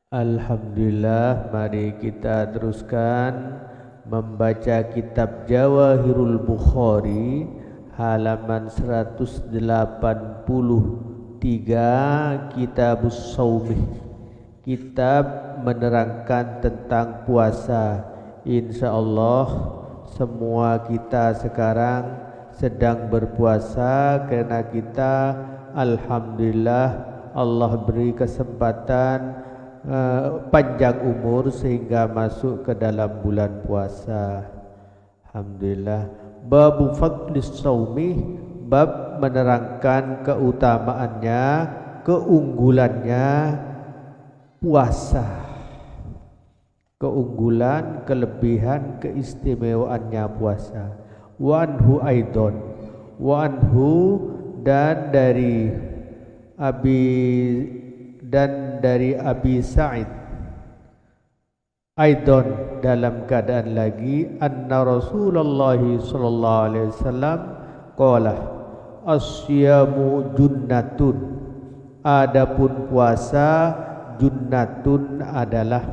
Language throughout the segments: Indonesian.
Alhamdulillah, mari kita teruskan membaca kitab Jawahirul Bukhari halaman 183, Kitabus Shaumih, kitab menerangkan tentang puasa. Insyaallah semua kita sekarang sedang berpuasa karena kita alhamdulillah Allah beri kesempatan panjang umur sehingga masuk ke dalam bulan puasa. Alhamdulillah. Babu fadlis saumi, bab menerangkan keutamaannya, keunggulannya puasa. Keunggulan, kelebihan, keistimewaannya puasa. Wa anhu aidon, wa anhu dan dari Abi Sa'id Aidon dalam keadaan lagi anna Rasulullah sallallahu alaihi wasallam qala asyamu junnatun, adapun puasa junnatun adalah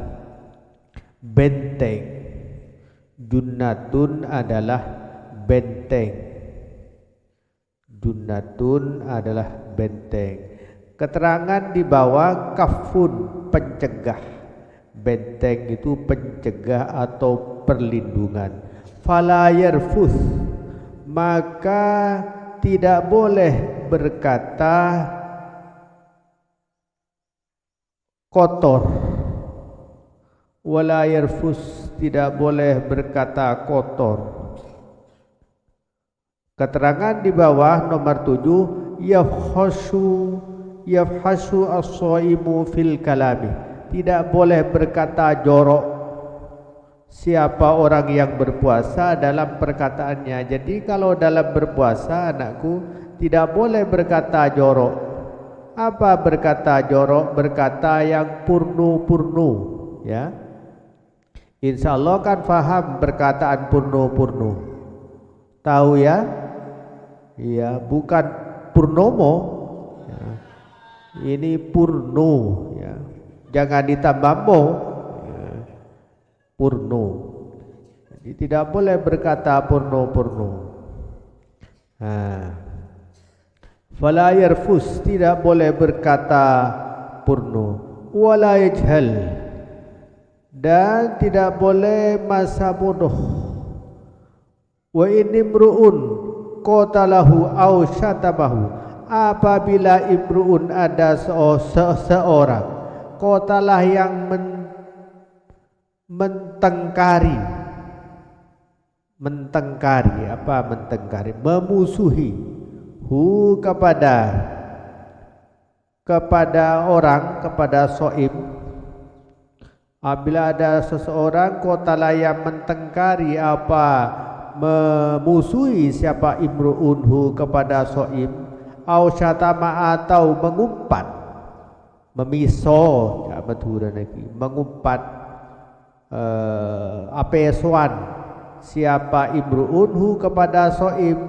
benteng. Junnatun adalah benteng. Junnatun adalah benteng. Keterangan di bawah kafun, pencegah. Benteng itu pencegah atau perlindungan. Fala yarfuth, maka tidak boleh berkata kotor. Wala yarfus, tidak boleh berkata kotor. Keterangan di bawah nomor 7, yafhasu as-shaimu fil kalami, tidak boleh berkata jorok siapa orang yang berpuasa dalam perkataannya. Jadi kalau dalam berpuasa anakku tidak boleh berkata jorok. Apa berkata jorok? Berkata yang purnu-purnu, ya. Insyaallah kan faham perkataan purnu-purnu. Tahu ya? Iya, bukan purnomo. Ya. Ini purnu, ya. Jangan ditambah mo, ya. Purnu. Jadi tidak boleh berkata purnu-purnu. Fala yarfus, tidak boleh berkata purnu. Wala yajhal, dan tidak boleh masa bodoh. Wa inimruun qatalahu aw syatabahu, apabila imruun ada seorang qatalah yang mentengkari, apa mentengkari, memusuhi hu kepada orang, kepada soim. Apabila ada seseorang qatalah yang mentengkari, apa memusuhi siapa imru'unhu kepada soim, au syatama atau mengumpat, memiso, ya betul lagi, mengumpat apesuan siapa imru'unhu kepada soim,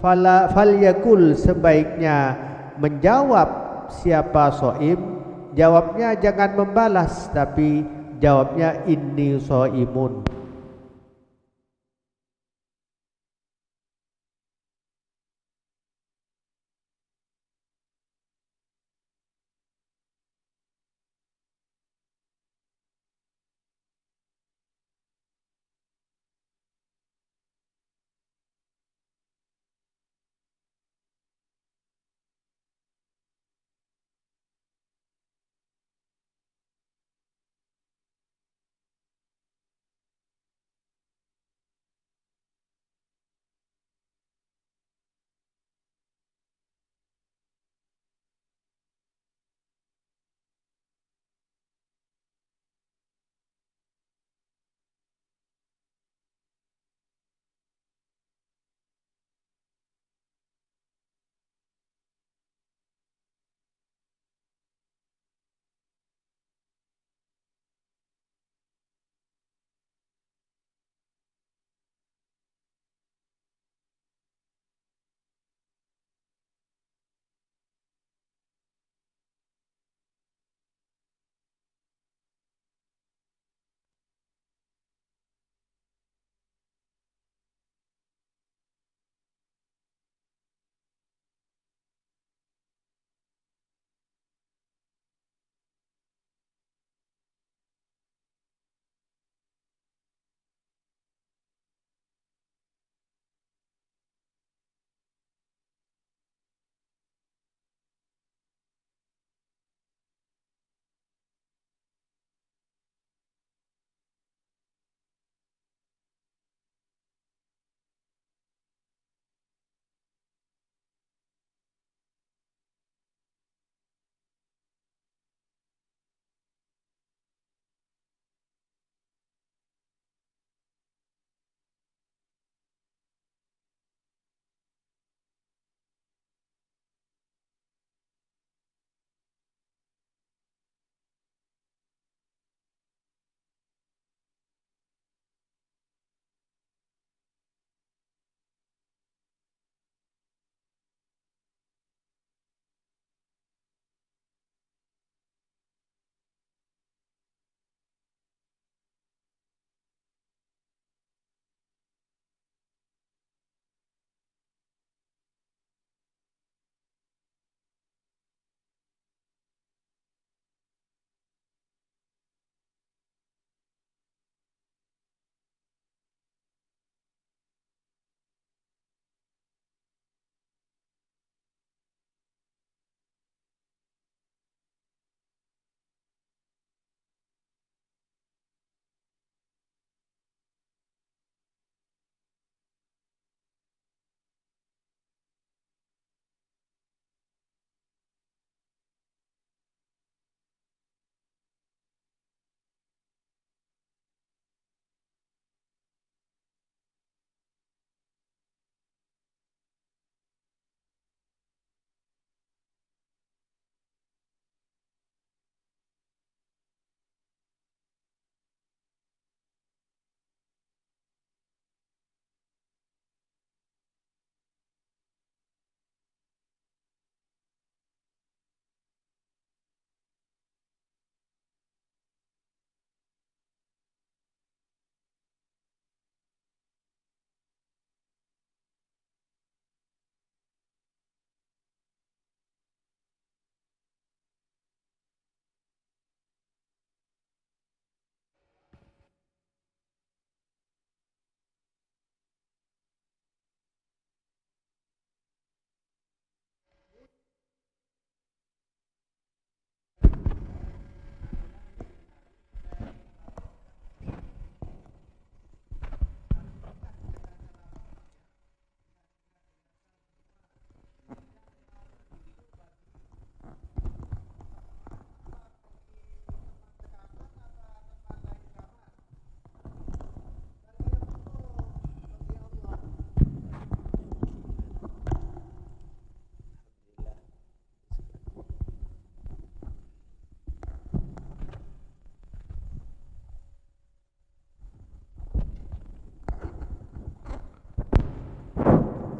falyakul, sebaiknya menjawab siapa soim, jawabnya jangan membalas tapi jawabnya inni soimun.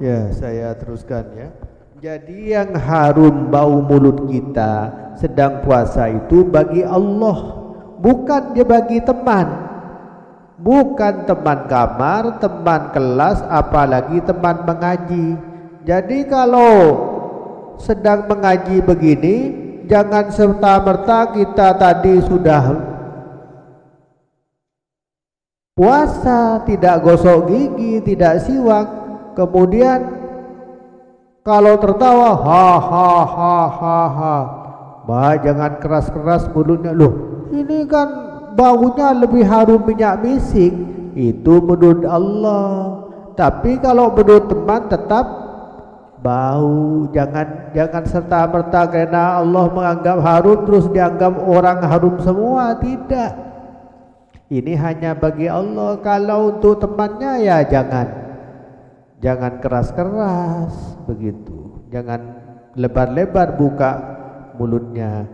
Ya, saya teruskan ya. Jadi yang harum bau mulut kita sedang puasa itu bagi Allah, bukan dia bagi teman. Bukan teman kamar, teman kelas, apalagi teman mengaji. Jadi kalau sedang mengaji begini, jangan serta-merta kita tadi sudah puasa, tidak gosok gigi, tidak siwak, kemudian kalau tertawa, ha ha ha ha ha, bah jangan keras-keras mulutnya. Loh, ini kan baunya lebih harum minyak misik, itu menurut Allah. Tapi kalau menurut teman tetap bau. Jangan serta-merta karena Allah menganggap harum terus dianggap orang harum semua, tidak. Ini hanya bagi Allah. Kalau untuk temannya ya jangan keras-keras begitu. Jangan lebar-lebar buka mulutnya.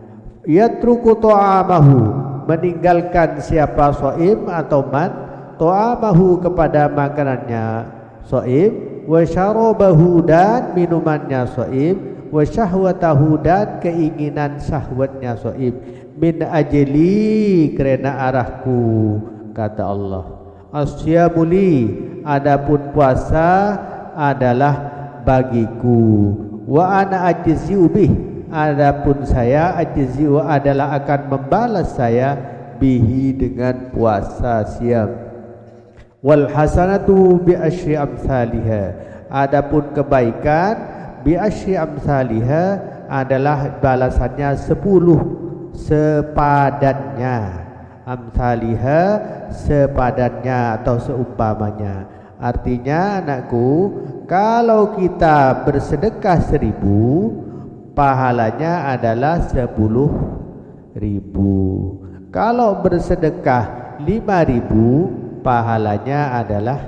Yatruku ta'amahu, meninggalkan siapa shaim atau man ta'amahu kepada makanannya shaim, wa syarabahu dan minumannya shaim, wa syahwatahu dan keinginan syahwatnya shaim, min ajli karena arahku, kata Allah. Asyamuli, adapun puasa adalah bagiku, wa ana ajzi'u bih, adapun saya ajzi'u adalah akan membalas saya bihi dengan puasa siam. Wal hasanatu bi asyri amsalha, adapun kebaikan bi asyri amsalha adalah balasannya 10 sepadannya. Amsalha sepadannya atau seumpamanya. Artinya anakku, kalau kita bersedekah 1000, pahalanya adalah 10.000. Kalau bersedekah 5.000, pahalanya adalah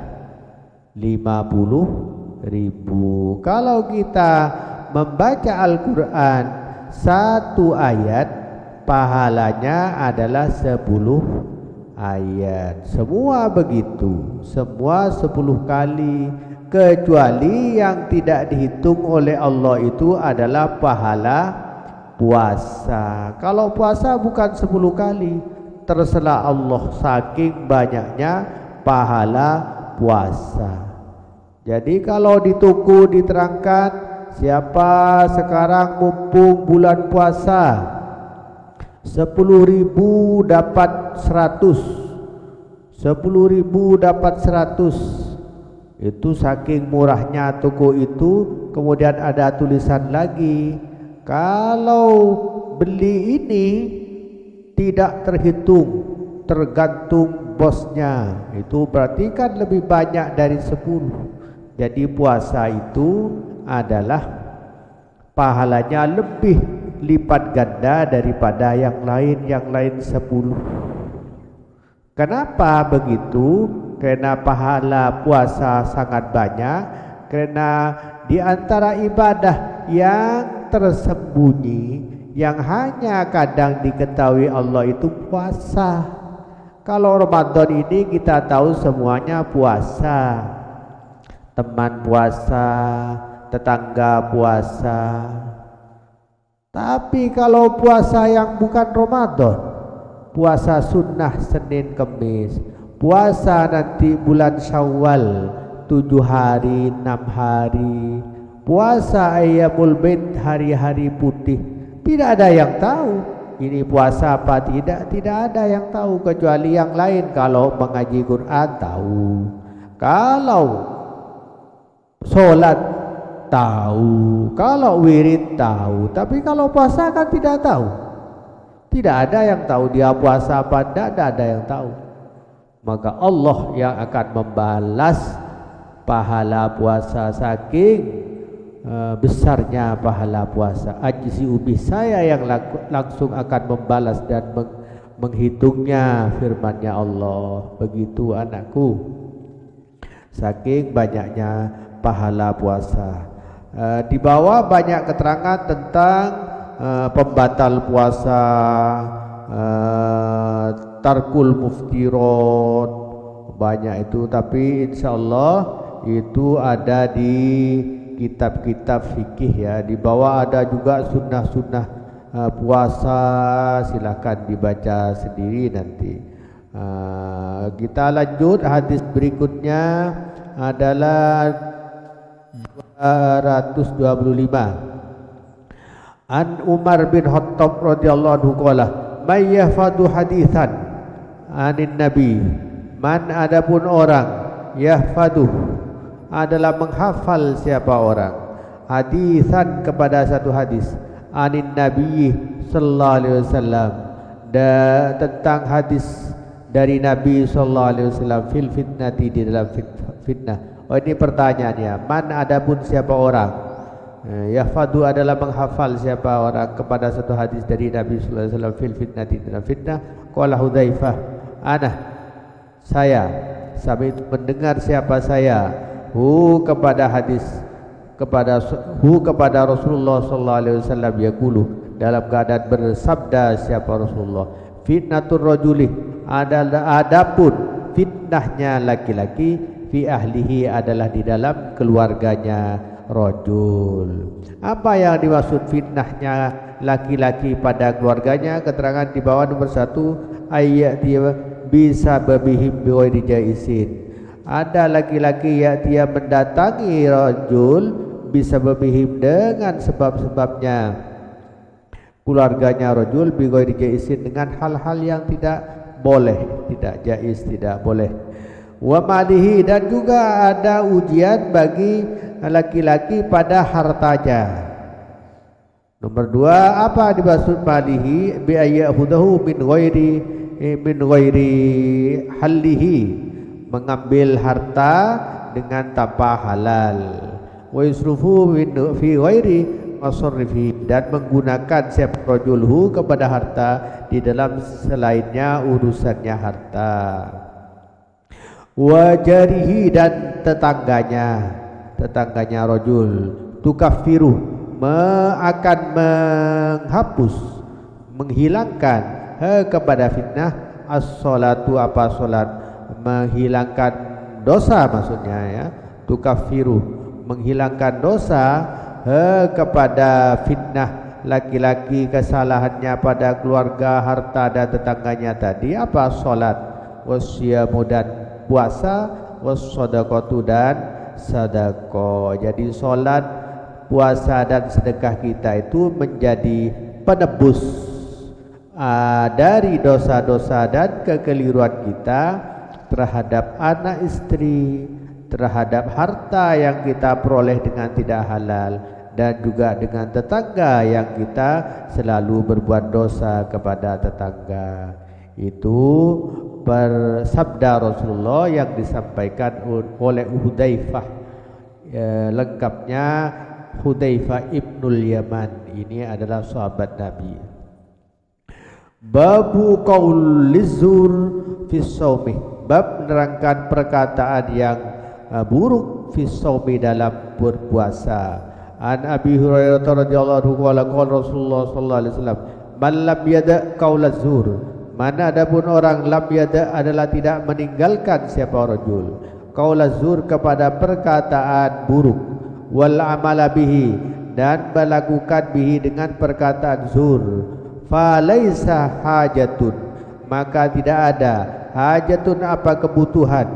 50.000. Kalau kita membaca Al-Quran 1 ayat, pahalanya adalah 10 ayat. Semua begitu, semua 10 kali, kecuali yang tidak dihitung oleh Allah itu adalah pahala puasa. Kalau puasa bukan 10 kali, terserah Allah, saking banyaknya pahala puasa. Jadi kalau di toko diterangkan, siapa sekarang mumpung bulan puasa 10.000 dapat 100, 10.000 dapat 100, itu saking murahnya toko itu. Kemudian ada tulisan lagi, kalau beli ini tidak terhitung, tergantung bosnya, itu berarti kan lebih banyak dari 10. Jadi puasa itu adalah pahalanya lebih lipat ganda daripada yang lain 10. Kenapa begitu? Karena pahala puasa sangat banyak. Karena di antara ibadah yang tersembunyi, yang hanya kadang diketahui Allah, itu puasa. Kalau Ramadan ini kita tahu semuanya puasa, teman puasa, tetangga puasa. Tapi kalau puasa yang bukan Ramadan, puasa sunnah Senin Kemis, puasa nanti bulan Syawal 7 hari 6 hari, puasa Ayyamul Bid, hari-hari putih, tidak ada yang tahu ini puasa apa tidak ada yang tahu kecuali yang lain. Kalau mengaji Quran tahu, kalau sholat tahu, kalau wirid tahu, tapi kalau puasa kan tidak tahu. Tidak ada yang tahu dia puasa apa, tidak ada yang tahu. Maka Allah yang akan membalas pahala puasa, saking besarnya pahala puasa. Ajzi ubi, saya yang langsung akan membalas dan menghitungnya, firman-Nya Allah. Begitu anakku, saking banyaknya pahala puasa. Di bawah banyak keterangan tentang pembatal puasa, tarkul muftirat, banyak itu. Tapi insyaallah itu ada di kitab-kitab fikih ya. Di bawah ada juga sunnah-sunnah puasa, silakan dibaca sendiri nanti. Kita lanjut, hadis berikutnya adalah 225. An Umar bin Khattab radhiyallahu anhu qala may yahfadu haditsan anin nabi, man adapun orang yahfadu adalah menghafal siapa orang, hadisan kepada satu hadis, anin nabi sallallahu alaihi wasallam, tentang hadis dari Nabi sallallahu alaihi wasallam, fil fitnati, di dalam fitnah. Oh, ini pertanyaannya, man adapun siapa orang, yahfadu adalah menghafal siapa orang kepada satu hadis dari Nabi sallallahu alaihi wasallam, fil fitnati, dalam fitnah. Qala Hudzaifah, ana, saya, sampai mendengar siapa saya, kepada hadis, kepada Rasulullah sallallahu alaihi wasallam, yaqulu, dalam keadaan bersabda siapa Rasulullah, fitnatur rajuli, adalah adapun fitnahnya laki-laki, fi ahlihi, adalah di dalam keluarganya rajul. Apa yang dimaksud fitnahnya laki-laki pada keluarganya? Keterangan di bawah nomor 1, ayat dia bisa babihim biwairi jaisin, ada laki-laki yang dia mendatangi rajul bisa babihim dengan sebab-sebabnya keluarganya rajul, biwairi jaisin, dengan hal-hal yang tidak boleh, tidak jaiz, tidak boleh. Wa malihi, dan juga ada ujian bagi laki-laki pada hartanya. Nomor 2, apa dimaksud malihi? Bi ayyahudahu min ghairi halihi, mengambil harta dengan tanpa halal. Wa yusrufu fi ghairi masarrifi, dan menggunakan siapa rajulhu kepada harta di dalam selainnya urusannya harta. Wa jarihi, dan tetangganya rajul, tukafiru, akan menghapus, menghilangkan kepada fitnah, as-salatu, apa salat, menghilangkan dosa maksudnya ya, tukafiru, menghilangkan dosa kepada fitnah laki-laki, kesalahannya pada keluarga, harta dan tetangganya tadi. Apa? Salat, wasyamu, dan puasa, wassadaqatu, dan sedekah. Jadi salat, puasa dan sedekah kita itu menjadi penebus dari dosa-dosa dan kekeliruan kita terhadap anak istri, terhadap harta yang kita peroleh dengan tidak halal, dan juga dengan tetangga yang kita selalu berbuat dosa kepada tetangga. Itu bersabda Rasulullah yang disampaikan oleh Hudzaifah, lengkapnya Hudzaifah ibnul Yaman. Ini adalah sahabat Nabi. Babu qaulizur fi shaumi, bab menerangkan perkataan yang buruk fi shaumi, dalam berpuasa. An Abi Hurairah radhiyallahu anhu qala qala Rasulullah sallallahu alaihi wasallam, man lam yada qaulazur, mana adapun orang, lam yada adalah tidak meninggalkan siapa rajul, qaulazur, kepada perkataan buruk, wal amala bihi, dan melakukan bihi, dengan perkataan zur, falaisa hajatun, maka tidak ada hajatun, apa kebutuhan,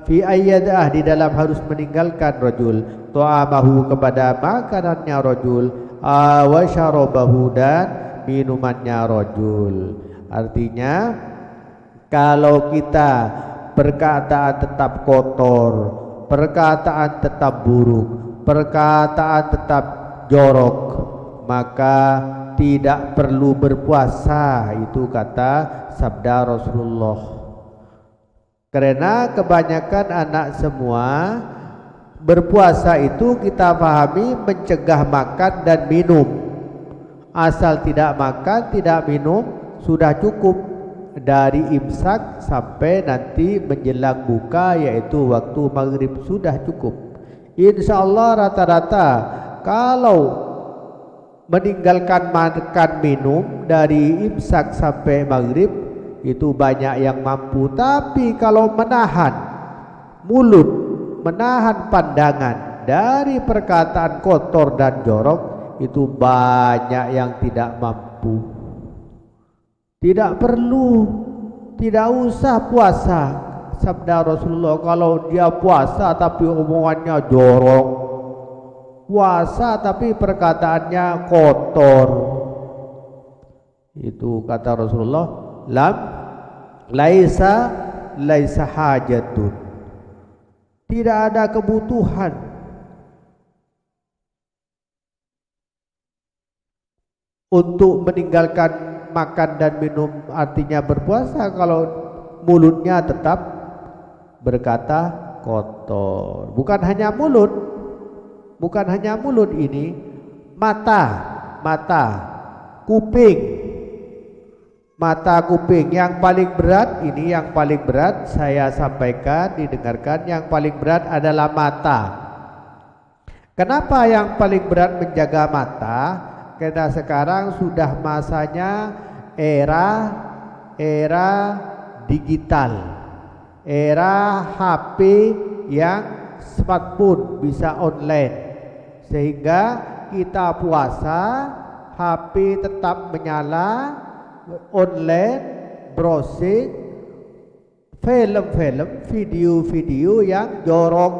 fi ayyadah, di dalam harus meninggalkan rajul, ta'amahu, kepada makanannya rajul, wa syarabahu, dan minumannya rajul. Artinya kalau kita perkataan tetap kotor, perkataan tetap buruk, perkataan tetap jorok, maka tidak perlu berpuasa. Itu kata sabda Rasulullah. Karena kebanyakan anak semua berpuasa itu kita pahami mencegah makan dan minum. Asal tidak makan, tidak minum, sudah cukup dari imsak sampai nanti menjelang buka, yaitu waktu maghrib, sudah cukup. Insya Allah rata-rata kalau meninggalkan makan minum dari imsak sampai maghrib itu banyak yang mampu. Tapi kalau menahan mulut, menahan pandangan dari perkataan kotor dan jorok, itu banyak yang tidak mampu. Tidak perlu, tidak usah puasa. Sabda Rasulullah, kalau dia puasa tapi omongannya jorok, puasa tapi perkataannya kotor, itu kata Rasulullah, laisa hajatun, tidak ada kebutuhan untuk meninggalkan makan dan minum, artinya berpuasa, kalau mulutnya tetap berkata kotor. Bukan hanya mulut, bukan hanya mulut ini, mata, kuping, mata, kuping. Yang paling berat ini, yang paling berat saya sampaikan, didengarkan, yang paling berat adalah mata. Kenapa yang paling berat menjaga mata? Karena sekarang sudah masanya era digital, era HP yang smartphone, bisa online, sehingga kita puasa HP tetap menyala, online browsing film-film, video-video yang jorok,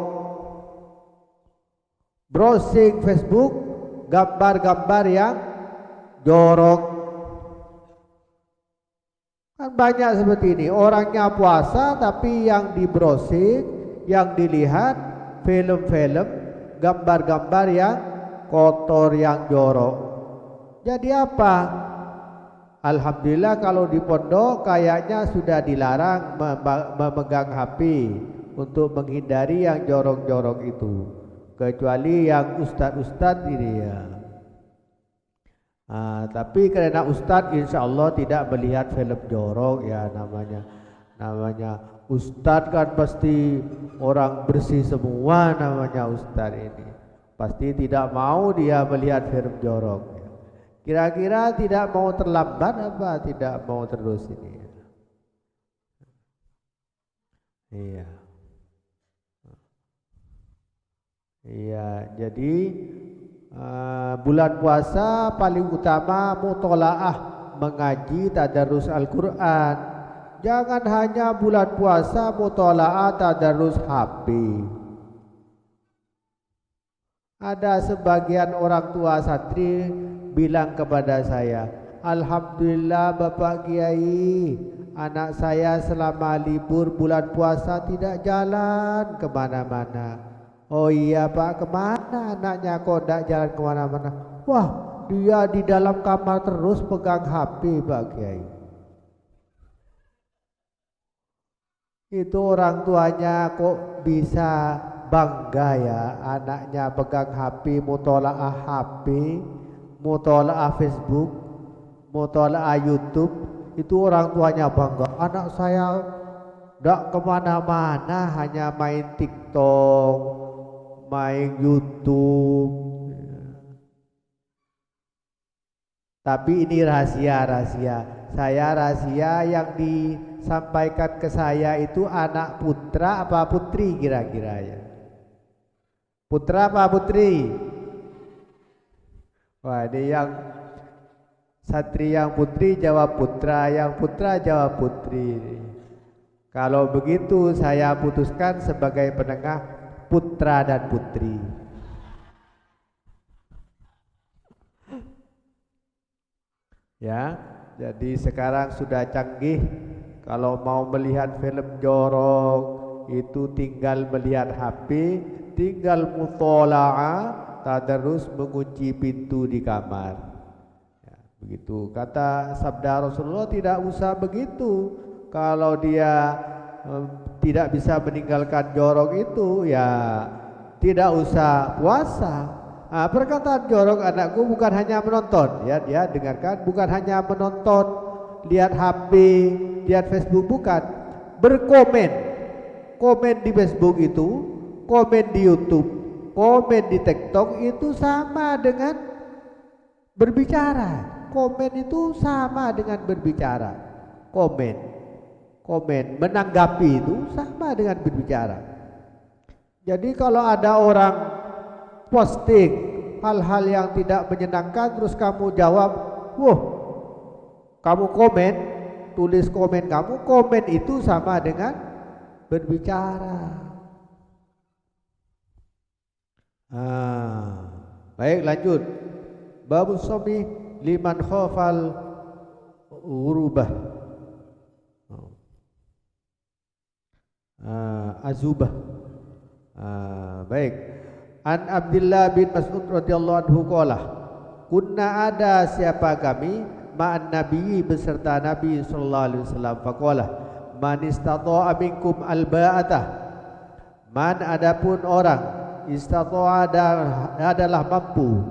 browsing Facebook, gambar-gambar yang jorok. Kan banyak seperti ini, orangnya puasa tapi yang di browsing, yang dilihat film-film, gambar-gambar yang kotor, yang jorok. Jadi apa? Alhamdulillah kalau di pondok kayaknya sudah dilarang memegang HP untuk menghindari yang jorok-jorok itu, kecuali yang ustadz-ustadz ini ya. Tapi karena ustadz insya Allah tidak melihat film jorok ya, namanya ustadz kan pasti orang bersih semua, namanya ustadz ini pasti tidak mau dia melihat film jorok. Kira-kira tidak mau terlambat apa tidak mau terus ini? Iya, jadi bulan puasa paling utama mutolaah, mengaji, tadarus Al-Quran. Jangan hanya bulan puasa mutolaah, tadarus HP. Ada sebagian orang tua santri bilang kepada saya, alhamdulillah Bapak Kiai, anak saya selama libur bulan puasa tidak jalan kemana-mana. Oh iya Pak, kemana anaknya kok tidak jalan kemana-mana? Wah, dia di dalam kamar terus pegang HP Pak Kiai. Itu orang tuanya kok bisa bangga ya, anaknya pegang HP, mutolaah HP, mutolaah Facebook, mutolaah YouTube. Itu orang tuanya bangga, anak saya tidak kemana-mana, hanya main TikTok, main YouTube. Tapi ini rahasia. Saya rahasia yang disampaikan ke saya itu anak putra apa putri kira-kira ya? Putra apa putri? Wah, ini yang santri yang putri jawab putra, yang putra jawab putri. Kalau begitu saya putuskan sebagai penengah putra dan putri. Ya, jadi sekarang sudah canggih. Kalau mau melihat film jorok itu tinggal melihat HP, tinggal mutola'ah, tadarus, mengunci pintu di kamar. Ya, begitu kata sabda Rasulullah, tidak usah begitu. Kalau dia tidak bisa meninggalkan jorok itu, ya tidak usah puasa. Perkataan jorok anakku bukan hanya menonton, ya dia dengarkan, bukan hanya menonton, lihat HP, lihat Facebook, bukan. Berkomen, komen di Facebook itu, komen di YouTube, komen di TikTok itu sama dengan berbicara. Komen itu sama dengan berbicara. Komen, menanggapi itu sama dengan berbicara. Jadi kalau ada orang posting hal-hal yang tidak menyenangkan terus kamu jawab, wah, kamu komen, tulis komen kamu, komen itu sama dengan berbicara. Baik, lanjut. Babus somi liman khafal urubah, azubah. Baik. An Abdullah bin Mas'ud radhiyallahu anhu qala, kunna ada siapa kami ma'an nabi beserta Nabi sallallahu alaihi wasallam, faqala man istata'a minkum alba'atah, man adapun orang istata'a adalah mampu,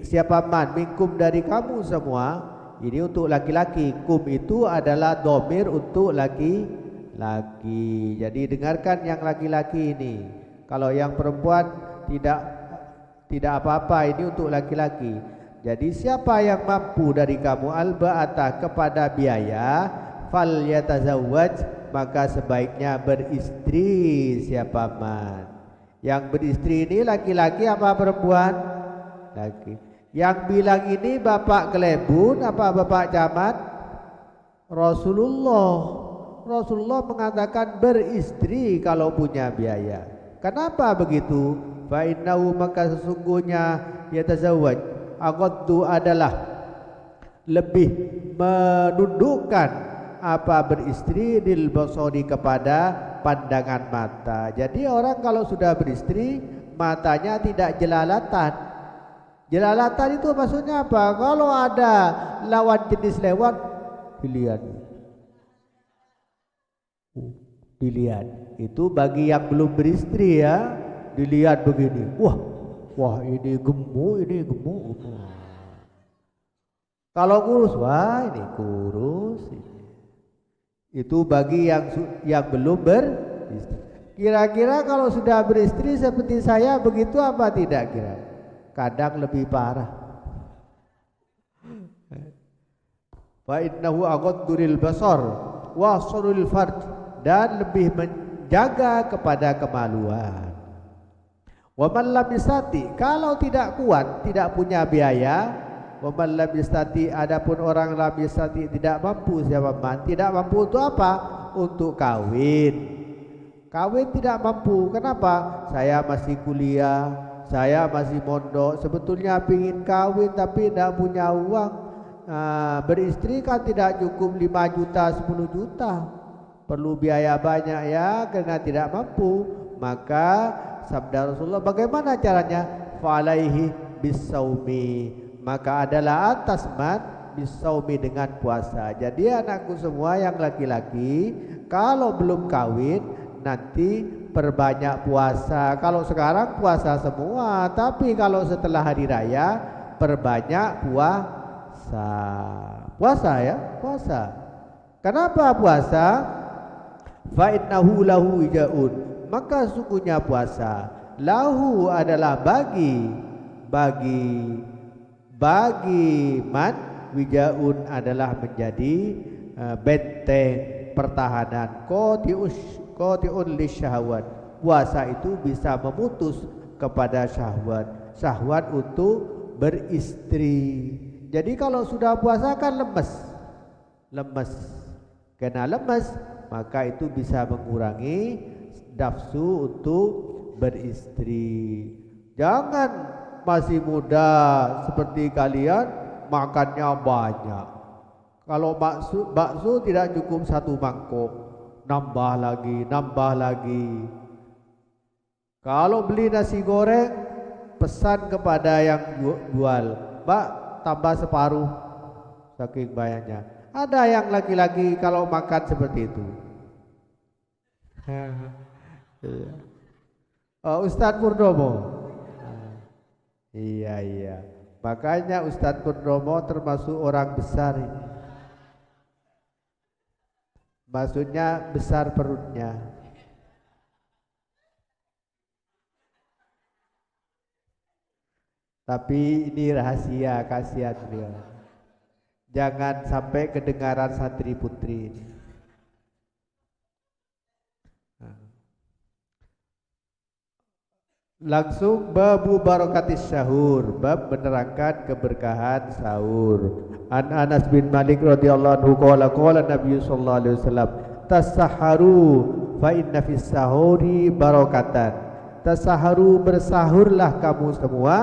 siapa man minkum dari kamu semua, ini untuk laki-laki, kum itu adalah domir untuk laki-laki. Jadi dengarkan yang laki-laki ini. Kalau yang perempuan tidak apa-apa, ini untuk laki-laki. Jadi siapa yang mampu dari kamu alba'ata kepada biaya, fal yatazawwaj, maka sebaiknya beristri siapa man. Yang beristri ini laki-laki apa perempuan? Laki. Yang bilang ini Bapak Kelebun apa Bapak Camat? Rasulullah. Rasulullah mengatakan beristri kalau punya biaya. Kenapa begitu? Fa innahu, maka sesungguhnya yatazawwaj, aqaddu adalah lebih menundukkan apa beristri dil basari kepada pandangan mata. Jadi orang kalau sudah beristri matanya tidak jelalatan. Jelalatan itu maksudnya apa? Kalau ada lawan jenis lewat dilihat. Itu bagi yang belum beristri ya, dilihat begini. Wah ini gemuk, ini gemuk. Kalau kurus, wah ini kurus. Itu bagi yang belum beristri. Kira-kira kalau sudah beristri seperti saya begitu apa tidak kira? Kadang lebih parah. Fa innahu aghaddu basar wa sarul fard, dan lebih menjaga kepada kemaluan. Wa man lam yastati, kalau tidak kuat, tidak punya biaya. Wa man lam yastati, adapun orang lam yastati tidak mampu, siapa man tidak mampu untuk apa? Untuk kawin. Kawin tidak mampu. Kenapa? Saya masih kuliah, saya masih mondok, sebetulnya pingin kawin tapi tidak punya uang. Beristri kan tidak cukup 5 juta, 10 juta. Perlu biaya banyak ya, karena tidak mampu. Maka sabda Rasulullah, bagaimana caranya? Falaihi bisaumi, maka adalah atas man bisaumi, dengan puasa. Jadi anakku semua yang laki-laki, kalau belum kawin nanti perbanyak puasa. Kalau sekarang puasa semua, tapi kalau setelah hari raya perbanyak puasa ya, puasa. Kenapa puasa? Fa innahu lahu wijaun, maka sungguhnya puasa lahu adalah bagi man, wijaun adalah menjadi benteng pertahanan, qati'un lisyahwat. Puasa itu bisa memutus kepada syahwat untuk beristri. Jadi kalau sudah puasa kan lemes. Karena lemes, maka itu bisa mengurangi nafsu untuk beristri. Jangan masih muda seperti kalian makannya banyak. Kalau bakso tidak cukup 1 mangkok, nambah lagi. Kalau beli nasi goreng, pesan kepada yang jual, Mbak tambah separuh, saking banyaknya. Ada yang laki-laki kalau makan seperti itu. Ustadz Purnomo. Iya. Makanya Ustadz Purnomo termasuk orang besar ini. Maksudnya besar perutnya. Tapi ini rahasia, kasihan beliau. Jangan sampai kedengaran santri putri ini. Langsung babu barakatis sahur, bab menerangkan keberkahan sahur. An Anas bin Malik radhiyallahu anhu qala Nabi sallallahu alaihi wasallam tasaharu fa inna fis sahuri barakatan. Tasaharu, bersahurlah kamu semua,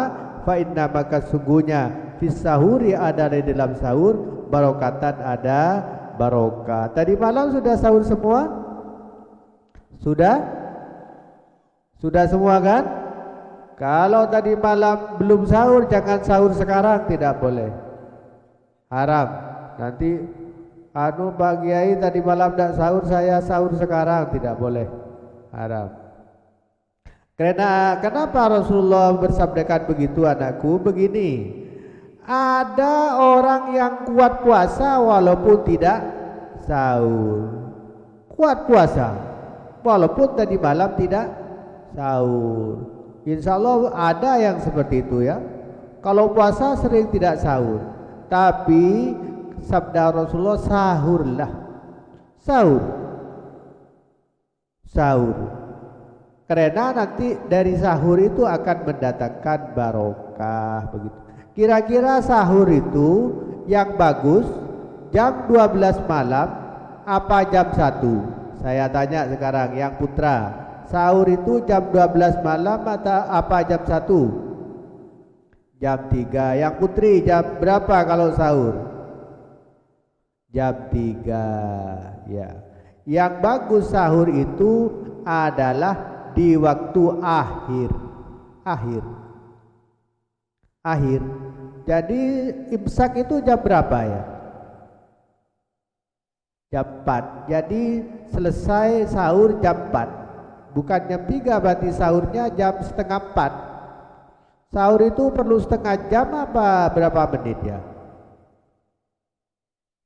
fa inna, maka sungguhnya fis sahuri, ada di dalam sahur, barakatan, ada barokah. Tadi malam sudah sahur semua? Sudah semua kan? Kalau tadi malam belum sahur, jangan sahur sekarang, tidak boleh. Haram. Nanti Pak Kiai tadi malam tidak sahur, saya sahur sekarang, tidak boleh. Haram. Karena kenapa Rasulullah bersabdakan begitu, anakku? Begini, ada orang yang kuat puasa walaupun tidak sahur. Kuat puasa walaupun tadi malam tidak sahur. Insya Allah ada yang seperti itu ya. Kalau puasa sering tidak sahur, tapi sabda Rasulullah, sahurlah. Sahur. Karena nanti dari sahur itu akan mendatangkan barokah begitu. Kira-kira sahur itu yang bagus jam 12 malam apa jam 1? Saya tanya sekarang yang putra, sahur itu jam 12 malam atau apa jam 1? Jam 3. Yang putri jam berapa kalau sahur? Jam 3 ya. Yang bagus sahur itu adalah di waktu akhir. Jadi imsak itu jam berapa ya? Jam 4. Jadi selesai sahur jam 4. Bukan jam 3, berarti sahurnya jam setengah 4. Sahur itu perlu setengah jam apa berapa menit ya?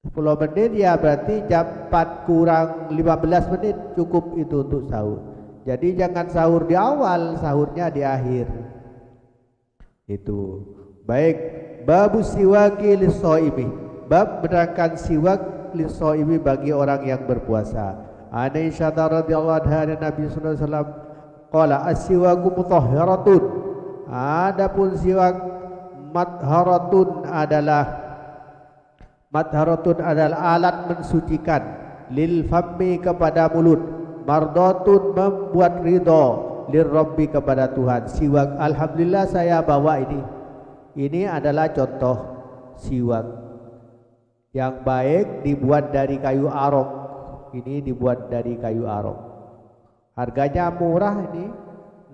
10 menit ya, berarti jam 4 kurang 15 menit cukup itu untuk sahur. Jadi jangan sahur di awal, sahurnya di akhir. Itu. Baik, babu siwaki lis-shaimi. Bab menerangkan siwak lis-shaimi bagi orang yang berpuasa. Aisyah radhiyallahu anha, Nabi sallallahu alaihi wasallam qala as-siwaku mutahharatun. Adapun siwak matharatun adalah alat mensucikan, lil fammi kepada mulut, mardatun membuat ridho, lirabbi kepada Tuhan. Siwak, alhamdulillah saya bawa ini. Ini adalah contoh siwak yang baik, dibuat dari kayu arok. Ini dibuat dari kayu arok. Harganya murah ini,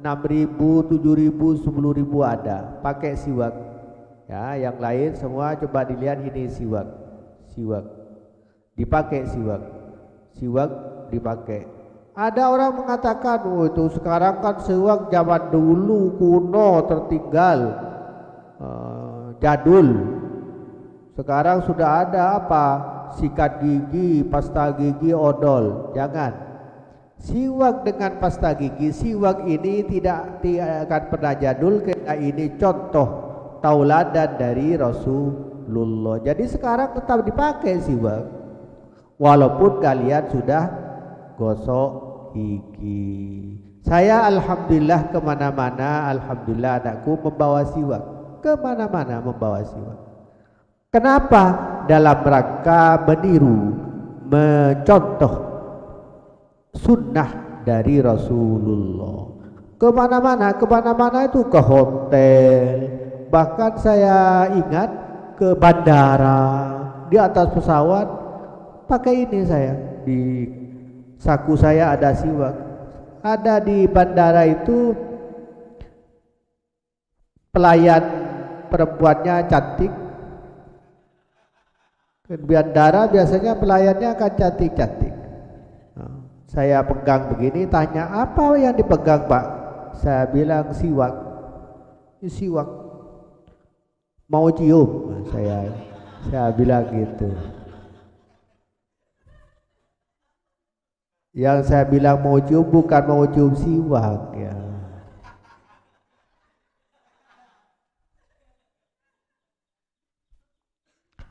6.000, 7.000, 10.000 ada. Pakai siwak. Ya, yang lain semua coba dilihat, ini siwak. Dipakai siwak. Siwak dipakai. Ada orang mengatakan, oh itu sekarang kan siwak zaman dulu kuno, tertinggal, jadul. Sekarang sudah ada apa? Sikat gigi, pasta gigi, odol. Jangan. Siwak dengan pasta gigi, siwak ini tidak akan pernah jadul, karena ini contoh tauladan dari Rasulullah. Jadi sekarang tetap dipakai siwak, walaupun kalian sudah gosok gigi. Saya alhamdulillah kemana-mana, alhamdulillah anakku membawa siwak, kemana-mana membawa siwak. Kenapa? Dalam rangka meniru, mencontoh sunnah dari Rasulullah. Kemana-mana itu, ke hotel, bahkan saya ingat ke bandara, di atas pesawat pakai ini saya. Di saku saya ada siwak. Ada di bandara itu pelayan perempuannya cantik. Di bandara biasanya pelayannya akan cantik-cantik. Saya pegang begini, tanya apa yang dipegang Pak? Saya bilang siwak. Ini siwak. Mau cium? Saya bilang gitu. Yang saya bilang mau cium bukan mau cium siwak ya.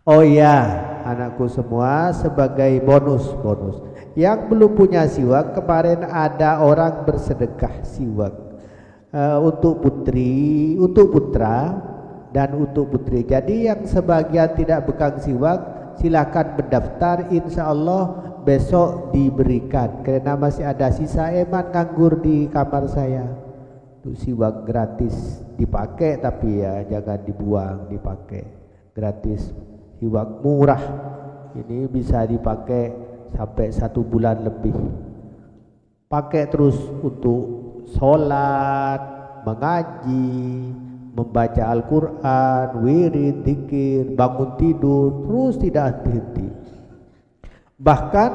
Oh iya, anakku semua, sebagai bonus. Yang belum punya siwak, kemarin ada orang bersedekah siwak. untuk putri, untuk putra dan untuk putri. Jadi yang sebagian tidak pegang siwak silakan mendaftar, insya Allah besok diberikan, karena masih ada sisa eman nganggur di kamar saya. Itu siwak gratis dipakai, tapi ya jangan dibuang, dipakai gratis. Siwak murah ini bisa dipakai sampai 1 bulan lebih. Pakai terus untuk sholat, mengaji, membaca Al-Quran, wirid, dzikir, bangun tidur, terus tidak henti. Bahkan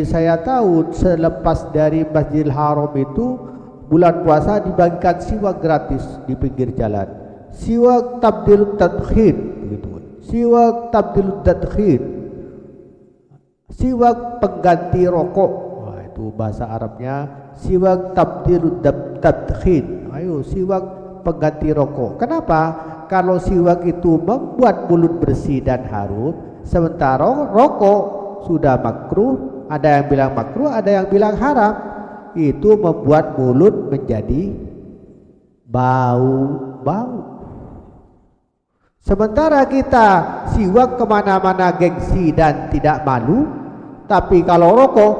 saya tahu selepas dari Masjidil Haram itu bulan puasa dibagikan siwak gratis di pinggir jalan. Siwak tabdil tadkhir gitu. Siwak tabdil tadkhir. Siwak pengganti rokok. Wah, itu bahasa Arabnya siwak tabdil tadkhir. Ayo, siwak pengganti rokok. Kenapa? Kalau siwak itu membuat mulut bersih dan harum, sementara rokok sudah makruh, ada yang bilang makruh, ada yang bilang haram. Itu membuat mulut menjadi bau-bau. Sementara kita siwak kemana-mana gengsi dan tidak malu, tapi kalau rokok,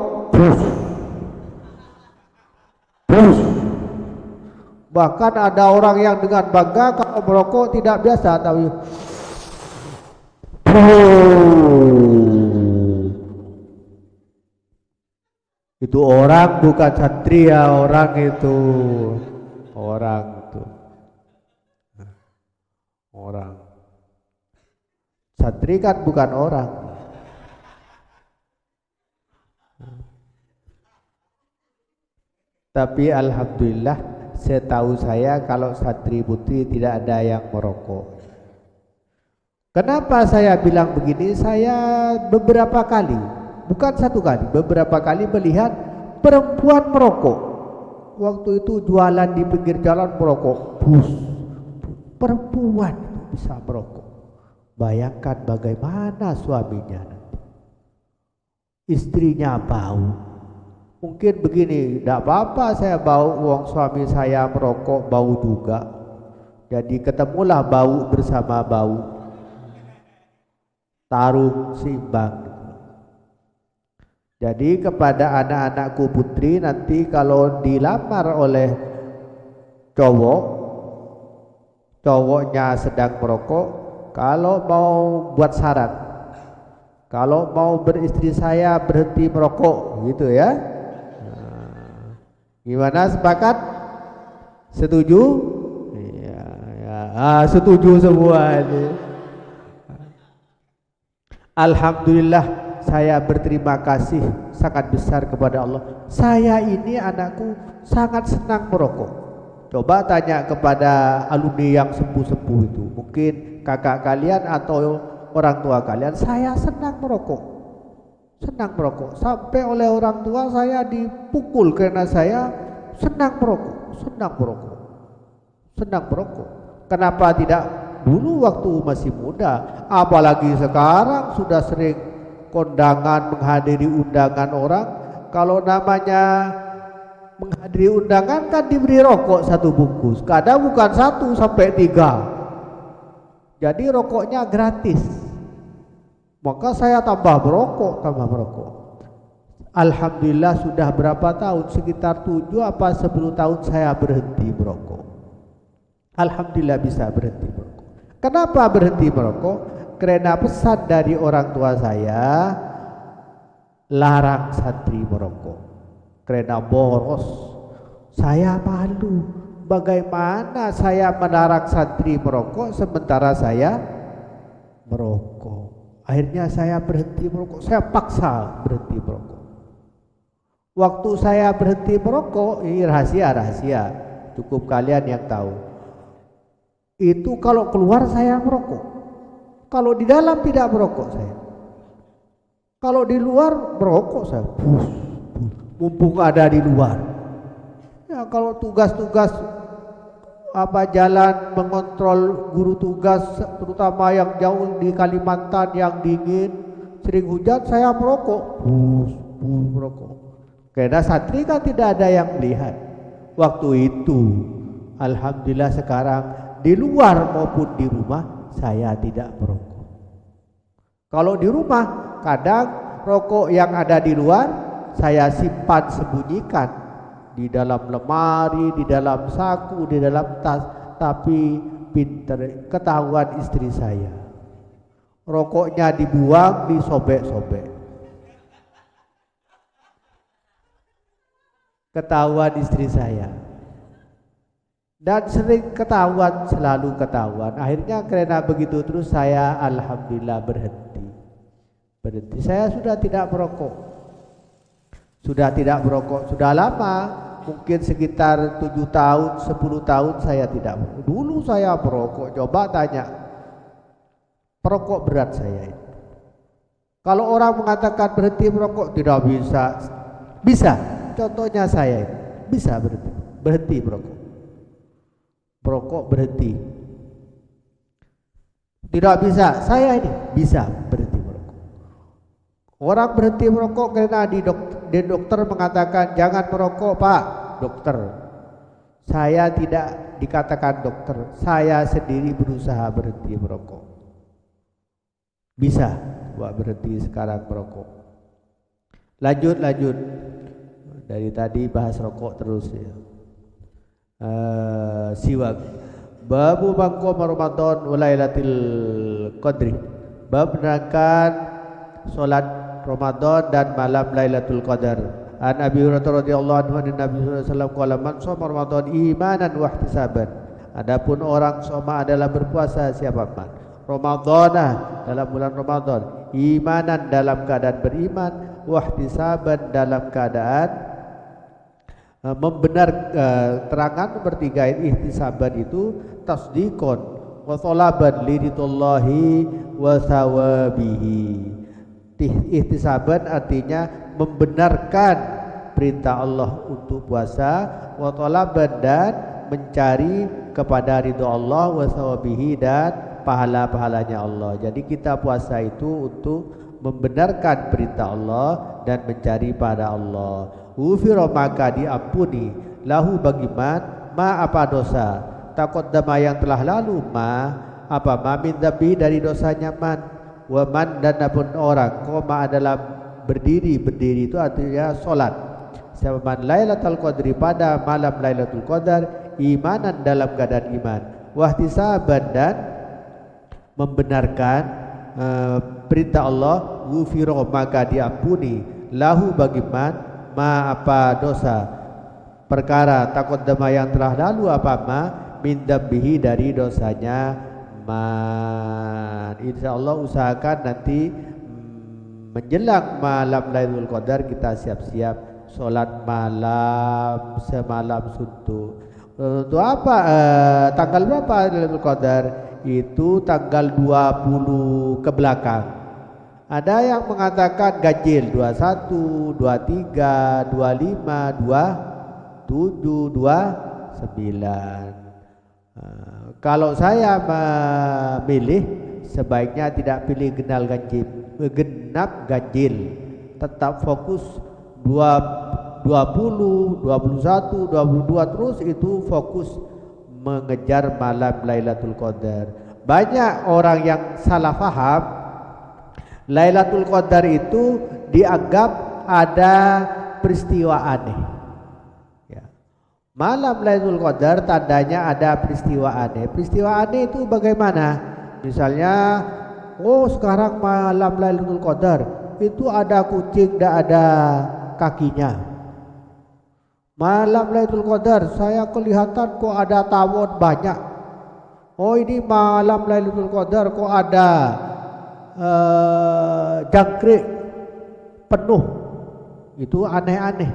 bahkan ada orang yang dengan bangga kalau merokok tidak biasa, tapi itu orang bukan satria, orang itu orang satri kan bukan orang. Tapi alhamdulillah setahu saya kalau satri putri tidak ada yang merokok. Kenapa saya bilang begini? Saya beberapa kali, bukan satu kali, beberapa kali melihat perempuan merokok. Waktu itu jualan di pinggir jalan merokok. Perempuan itu bisa merokok. Bayangkan bagaimana suaminya nanti. Istrinya bau. Mungkin begini, tidak apa-apa saya bau, uang suami saya merokok bau juga. Jadi ketemulah bau bersama bau. Tarung seimbang. Jadi kepada anak-anakku putri, nanti kalau dilamar oleh cowoknya sedang merokok, kalau mau buat syarat, kalau mau beristri saya berhenti merokok, gitu ya. Gimana, sepakat? Setuju? Iya, ya. Setuju semua ini. Alhamdulillah, saya berterima kasih sangat besar kepada Allah. Saya ini anakku sangat senang merokok. Coba tanya kepada alumni yang sepuh-sepuh itu, mungkin kakak kalian atau orang tua kalian, saya senang merokok. Senang merokok. Sampai oleh orang tua saya dipukul karena saya senang merokok. Senang merokok. Kenapa tidak dulu waktu masih muda? Apalagi sekarang sudah sering kondangan, menghadiri undangan orang. Kalau namanya menghadiri undangan kan diberi rokok 1 bungkus, kadang bukan 1 sampai 3. Jadi rokoknya gratis. Maka saya tambah merokok. Alhamdulillah sudah berapa tahun, sekitar 7 apa 10 tahun saya berhenti merokok. Alhamdulillah bisa berhenti merokok. Kenapa berhenti merokok? Karena pesan dari orang tua saya, larang santri merokok. Karena boros. Saya malu. Bagaimana saya melarang santri merokok sementara saya merokok? Akhirnya saya berhenti merokok. Saya paksa berhenti merokok. Waktu saya berhenti merokok, ini rahasia. Cukup kalian yang tahu. Itu kalau keluar saya merokok. Kalau di dalam tidak merokok saya. Kalau di luar merokok saya. Mumpung ada di luar. Ya kalau tugas-tugas jalan mengontrol guru tugas, terutama yang jauh di Kalimantan yang dingin, sering hujan, saya merokok. Merokok. Karena santri kan tidak ada yang melihat. Waktu itu alhamdulillah sekarang di luar maupun di rumah saya tidak merokok. Kalau di rumah kadang rokok yang ada di luar saya simpan sembunyikan di dalam lemari, di dalam saku, di dalam tas, tapi pinter ketahuan istri saya. Rokoknya dibuang, disobek-sobek. Ketahuan istri saya. Dan sering ketahuan, selalu ketahuan. Akhirnya karena begitu terus saya alhamdulillah berhenti. Saya sudah tidak merokok. Sudah tidak merokok, sudah lama. Mungkin sekitar 7 tahun, 10 tahun saya tidak merokok. Dulu saya merokok, coba tanya. Perokok berat saya itu. Kalau orang mengatakan berhenti merokok tidak bisa. Bisa. Contohnya saya itu. Bisa berhenti merokok. Merokok berhenti. Tidak bisa. Saya ini bisa berhenti merokok. Orang berhenti merokok karena di dokter mengatakan jangan merokok, Pak. Dokter. Saya tidak dikatakan dokter. Saya sendiri berusaha berhenti merokok. Bisa buat berhenti sekarang merokok. Lanjut. Dari tadi bahas rokok terus ya. Siwak. Babu maqam Ramadan wa Lailatul Qadri. Bab menerangkan salat Ramadan dan malam Lailatul Qadar. An Abi Hurairah radhiyallahu anhu an Nabi sallallahu alaihi wasallam qala man shoma Ramadan imanan wa ihtisaban. Adapun orang shoma adalah berpuasa siapa man Ramadana dalam bulan Ramadan, imanan dalam keadaan beriman, wahtisaban dalam keadaan membenar. Terangan nomor 3 ihtisaban itu tasdikon wa thalaban liridhallahi wa thawabihi. Ihtisaban artinya membenarkan perintah Allah untuk puasa, wa thalaban dan mencari kepada ridho Allah, wa thawabihi dan pahala-pahalanya Allah. Jadi kita puasa itu untuk membenarkan perintah Allah dan mencari pada Allah. Ghufira maka diampuni lahu bagi man ma apa dosa taqaddama yang telah lalu ma min dzambi dari dosanya man wa man dan pun orang koma adalah berdiri itu artinya salat. Siapa man Lailatul Qadri pada malam Lailatul Qadar imanan dalam keadaan iman, wahtisaban dan membenarkan perintah Allah, ghufira maka diampuni lahu bagi man ma apa dosa perkara taqaddama yang telah lalu apa ma min dzambihi dari dosanya man. Insyaallah usahakan nanti menjelang malam Lailatul Qadar kita siap-siap salat malam semalam suntuk. Untuk apa tanggal berapa Lailatul Qadar? Itu tanggal 20 ke belakang. Ada yang mengatakan ganjil 21, 23, 25, 27, 29. Kalau saya memilih sebaiknya tidak pilih genap ganjil. Tetap fokus 20, 21, 22 terus itu fokus mengejar malam Lailatul Qadar. Banyak orang yang salah faham Lailatul Qadar itu dianggap ada peristiwa aneh ya. Malam Lailatul Qadar tandanya ada peristiwa aneh. Peristiwa aneh itu bagaimana? Misalnya sekarang malam Lailatul Qadar itu ada kucing tidak ada kakinya. Malam Lailatul Qadar saya kelihatan kok ada tawon banyak. Ini malam Lailatul Qadar kok ada jangkrik penuh. Itu aneh-aneh.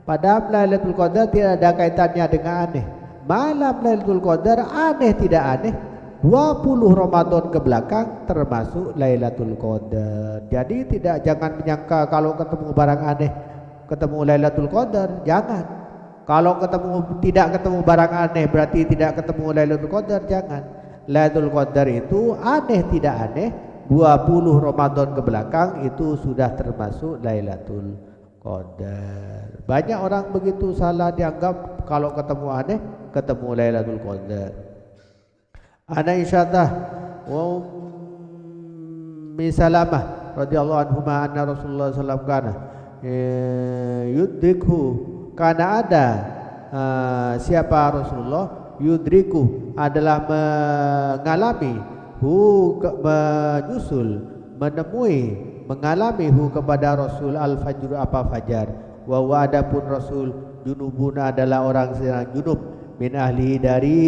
Padahal Lailatul Qadar tidak ada kaitannya dengan aneh. Malam Lailatul Qadar aneh tidak aneh 20 Ramadan ke belakang termasuk Lailatul Qadar. Jadi jangan menyangka kalau ketemu barang aneh ketemu Lailatul Qadar, jangan. Kalau tidak ketemu barang aneh berarti tidak ketemu Lailatul Qadar, jangan. Lailatul Qadar itu aneh tidak aneh 20 Ramadan ke belakang itu sudah termasuk Lailatul Qadar. Banyak orang begitu salah, dianggap kalau ketemu aneh ketemu Lailatul Qadar. Ana Aisyah wa Ummi Salamah radhiyallahu anhuma anna Rasulullah sallallahu alaihi wasallam yudrikhu, karena ada siapa Rasulullah, yudriku adalah mengalami, menyusul, menemui, mengalami kepada Rasul al-fajr apa fajar, wa adapun Rasul junubun adalah orang sedang junub, min ahli dari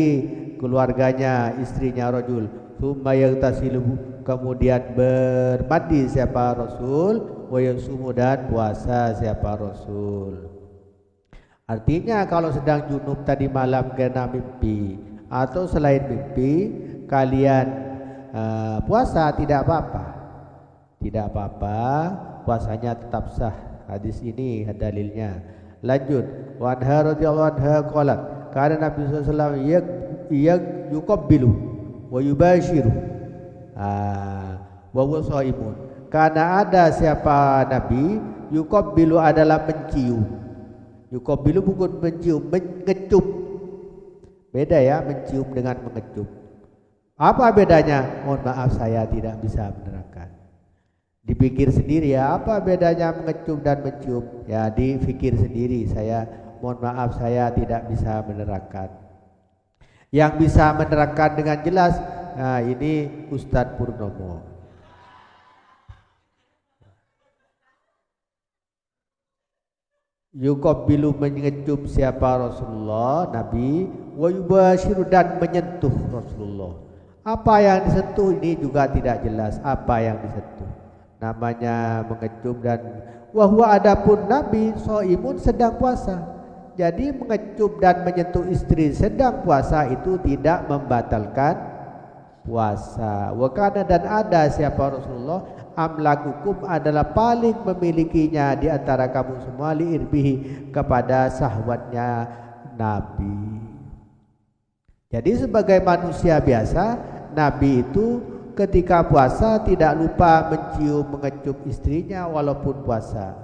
keluarganya, istrinya rajul, thumma yaghtasilu, kemudian bermandi siapa Rasul, wa yasumu, dan puasa siapa Rasul. Artinya kalau sedang junub tadi malam kena mimpi atau selain mimpi kalian puasa, tidak apa-apa. Tidak apa-apa, puasanya tetap sah. Hadis ini dalilnya. Lanjut, wa anha radhiyallahu anha qalat, karena Nabi sallallahu alaihi wasallam yuqabbilu wa yubashiru wa huwa shaimun. Karena ada siapa Nabi, yuqabbilu adalah mencium. Yuqabbilu bukan mencium, mengecup. Beda ya, mencium dengan mengecup. Apa bedanya? Mohon maaf saya tidak bisa menerangkan. Dipikir sendiri ya, apa bedanya mengecup dan mencium? Ya dipikir sendiri, saya mohon maaf saya tidak bisa menerangkan. Yang bisa menerangkan dengan jelas, nah ini Ustadz Purnomo. Yuqabbilu, mengecup siapa Rasulullah Nabi, wa yubashiru, dan menyentuh Rasulullah. Apa yang disentuh ini juga tidak jelas apa yang disentuh. Namanya mengecup. Dan wahwa adapun Nabi shaimun, sedang puasa. Jadi mengecup dan menyentuh istri sedang puasa itu tidak membatalkan puasa. Wa kana, dan ada siapa Rasulullah, amlakukum adalah paling memilikinya di antara kamu semua, liirbihi, kepada syahwatnya Nabi. Jadi sebagai manusia biasa, Nabi itu ketika puasa tidak lupa mencium, mengecup istrinya walaupun puasa.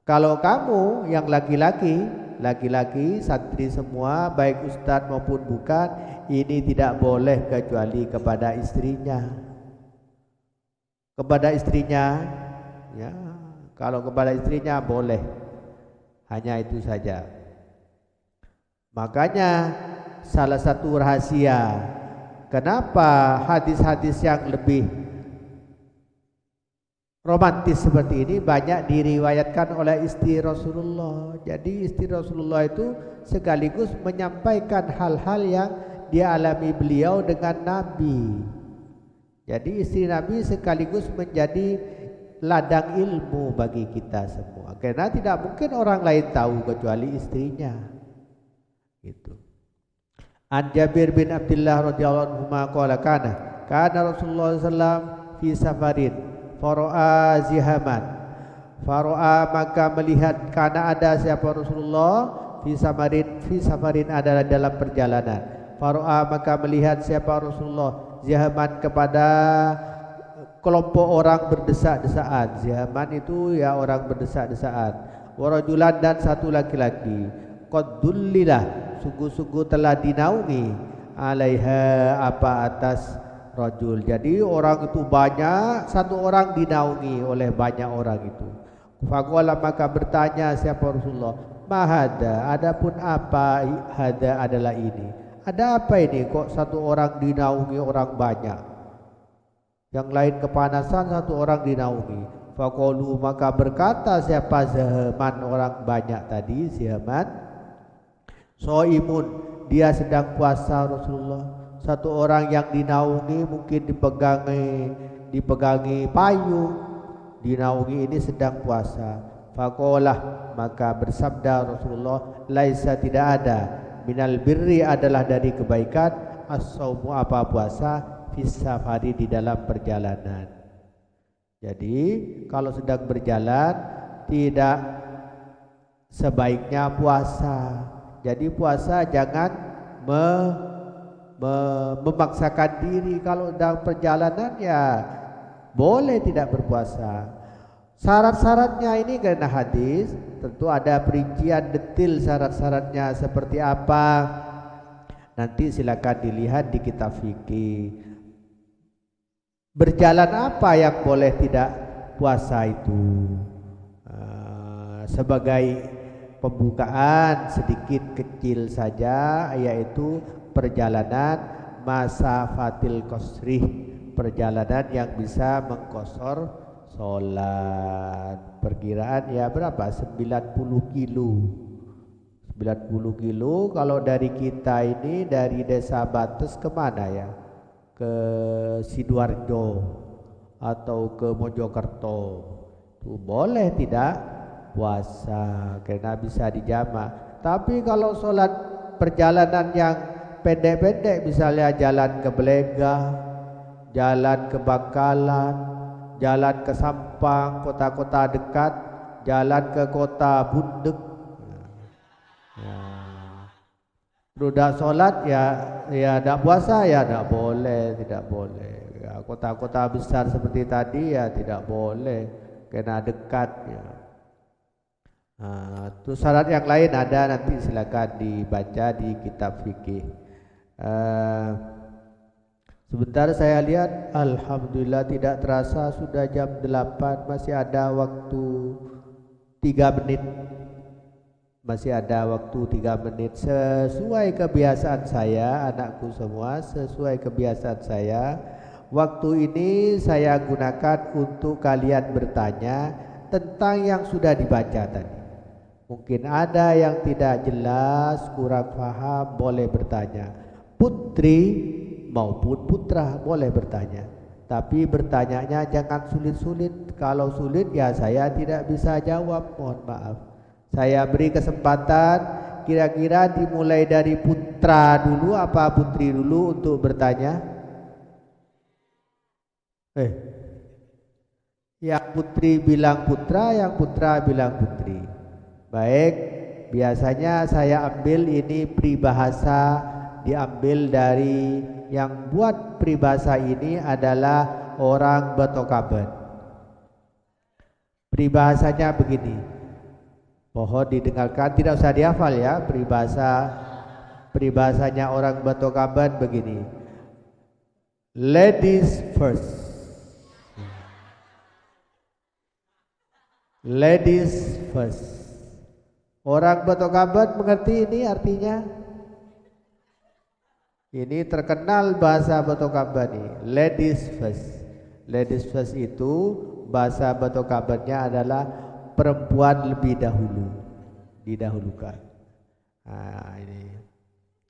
Kalau kamu yang laki-laki santri semua, baik ustadz maupun bukan, ini tidak boleh kecuali kepada istrinya. Kepada istrinya, ya, kalau kepada istrinya boleh, hanya itu saja. Makanya salah satu rahasia kenapa hadis-hadis yang lebih romantis seperti ini banyak diriwayatkan oleh istri Rasulullah. Jadi istri Rasulullah itu sekaligus menyampaikan hal-hal yang dialami beliau dengan Nabi. Jadi istri Nabi sekaligus menjadi ladang ilmu bagi kita semua. Karena tidak mungkin orang lain tahu kecuali istrinya. Gitu. An Jabir bin Abdullah radhiyallahu anhu qala kana Rasulullah sallallahu alaihi wasallam fi safarin fara'a zihaman. Fara'a, maka melihat, karena ada siapa Rasulullah fi safarin adalah dalam perjalanan. Fara'a, maka melihat siapa Rasulullah zihaman, kepada kelompok orang berdesak-desaan. Zihaman itu ya orang berdesak-desaan. Warajulan, dan satu laki-laki. Qad dullilah, sungguh-sungguh telah dinaungi, alaiha, apa atas rajul. Jadi orang itu banyak, satu orang dinaungi oleh banyak orang itu. Faqala, maka bertanya siapa Rasulullah, mahada, adapun apa hada adalah ini. Ada apa ini kok satu orang dinaungi orang banyak, yang lain kepanasan, satu orang dinaungi. Faqalu, maka berkata siapa Zahaman, orang banyak tadi, Zahaman, shaimun, dia sedang puasa Rasulullah. Satu orang yang dinaungi mungkin dipegangi payung, dinaungi ini sedang puasa. Faqalah, maka bersabda Rasulullah, laisa, tidak ada, minal birri, adalah dari kebaikan, as-saumu, apa puasa, fis safari, di dalam perjalanan. Jadi kalau sedang berjalan tidak sebaiknya puasa. Jadi puasa jangan memaksakan diri. Kalau sedang perjalanan ya boleh tidak berpuasa. Syarat-syaratnya ini karena hadis tentu ada perincian detail syarat-syaratnya seperti apa. Nanti silakan dilihat di kitab fikih. Berjalan apa yang boleh tidak puasa itu? Sebagai pembukaan sedikit kecil saja, yaitu perjalanan masafatil qasrih, perjalanan yang bisa mengkosor sholat. Perkiraan ya berapa? 90 kilo. 90 kilo kalau dari kita ini dari Desa Bates kemana ya? Ke Sidoarjo atau ke Mojokerto. Itu boleh tidak puasa karena bisa dijamak. Tapi kalau sholat perjalanan yang pendek-pendek, misalnya jalan ke Belega, jalan ke Bangkalan, jalan ke Sampang, kota-kota dekat, jalan ke kota Bundek, udah sholat ya tidak puasa ya tidak boleh. Ya, kota-kota besar seperti tadi ya tidak boleh karena dekat ya. Terus syarat yang lain ada, nanti silakan dibaca di kitab fikih. Sebentar saya lihat, alhamdulillah tidak terasa sudah jam 8, masih ada waktu 3 menit. Masih ada waktu 3 menit. Sesuai kebiasaan saya, anakku semua, sesuai kebiasaan saya, waktu ini saya gunakan untuk kalian bertanya tentang yang sudah dibaca tadi. Mungkin ada yang tidak jelas, kurang paham, boleh bertanya. Putri maupun putra boleh bertanya. Tapi bertanyanya jangan sulit-sulit. Kalau sulit ya saya tidak bisa jawab, mohon maaf. Saya beri kesempatan, kira-kira dimulai dari putra dulu apa putri dulu untuk bertanya? Yang putri bilang putra, yang putra bilang putri. Baik, biasanya saya ambil ini peribahasa, diambil dari yang buat peribahasa ini adalah orang Betokaben. Peribahasanya begini, mohon didengarkan, tidak usah dihafal ya. Peribahasanya orang Betokaben begini, ladies first. Ladies first. Orang Betokaben mengerti ini artinya? Ini terkenal bahasa Betokaben ini, ladies first. Ladies first itu bahasa Betokabennya adalah perempuan lebih dahulu, didahulukan. Ini.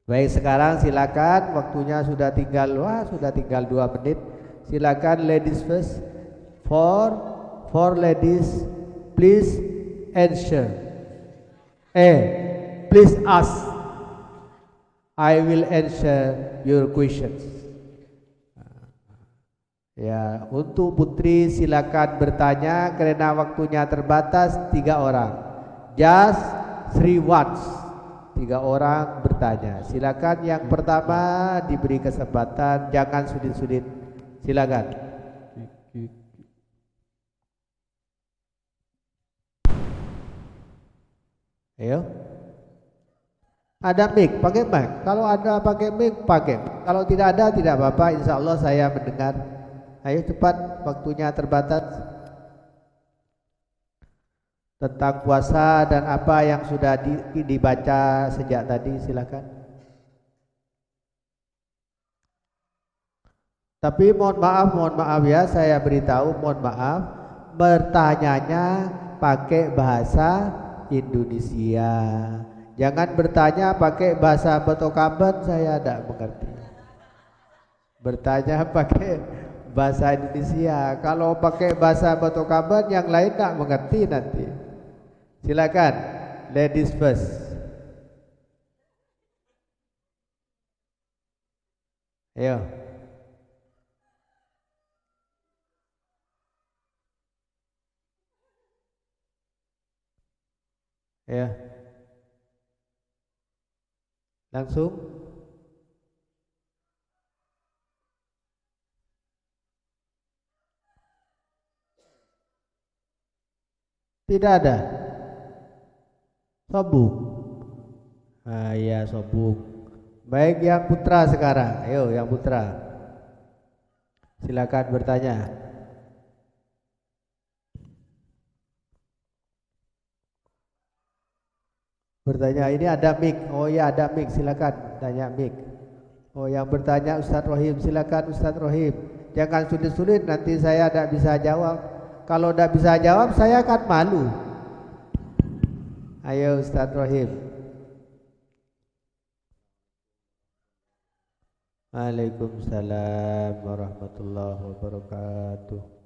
Baik, sekarang silakan, waktunya sudah tinggal 2 menit. Silakan ladies first. For ladies, please answer. Please ask. I will answer your questions. Ya, untuk putri silakan bertanya karena waktunya terbatas 3 orang. Just 3 ones. 3 orang bertanya. Silakan yang pertama diberi kesempatan, jangan sulit-sulit. Silakan. Ayo. Ada mic, pakai mic. Kalau ada pakai mic, pakai. Kalau tidak ada, tidak apa-apa. Insya Allah saya mendengar. Ayo cepat, waktunya terbatas. Tentang puasa dan apa yang sudah dibaca sejak tadi, silakan. Tapi mohon maaf ya, saya beritahu, mohon maaf. Bertanyanya pakai bahasa Indonesia. Jangan bertanya pakai bahasa Betokaben, saya tidak mengerti. Bertanya pakai bahasa Indonesia. Kalau pakai bahasa Betokaben yang lain tidak mengerti nanti. Silakan, ladies first. Ayo. Ya. Langsung. Tidak ada. Sobuk. Ya sobuk. Baik, yang putra sekarang. Ayo yang putra. Silakan bertanya. Bertanya, ini ada mic. Oh ya, ada mic, silakan tanya mic. Oh, yang bertanya Ustadz Rohim, silakan Ustadz Rohim. Jangan sulit-sulit, nanti saya tidak bisa jawab. Kalau tidak bisa jawab, saya akan malu. Ayo Ustadz Rohim. Waalaikumsalam warahmatullahi wabarakatuh.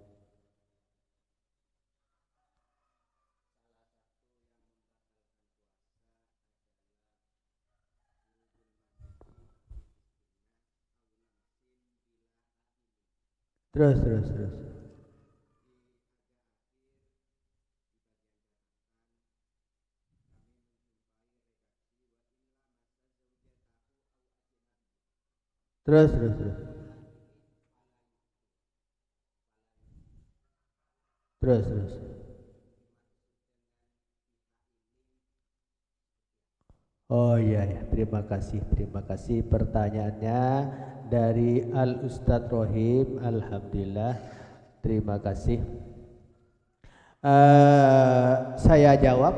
Terus. Terus. Oh iya ya, terima kasih pertanyaannya dari Al Ustadz Rohim. Alhamdulillah, terima kasih. Saya jawab,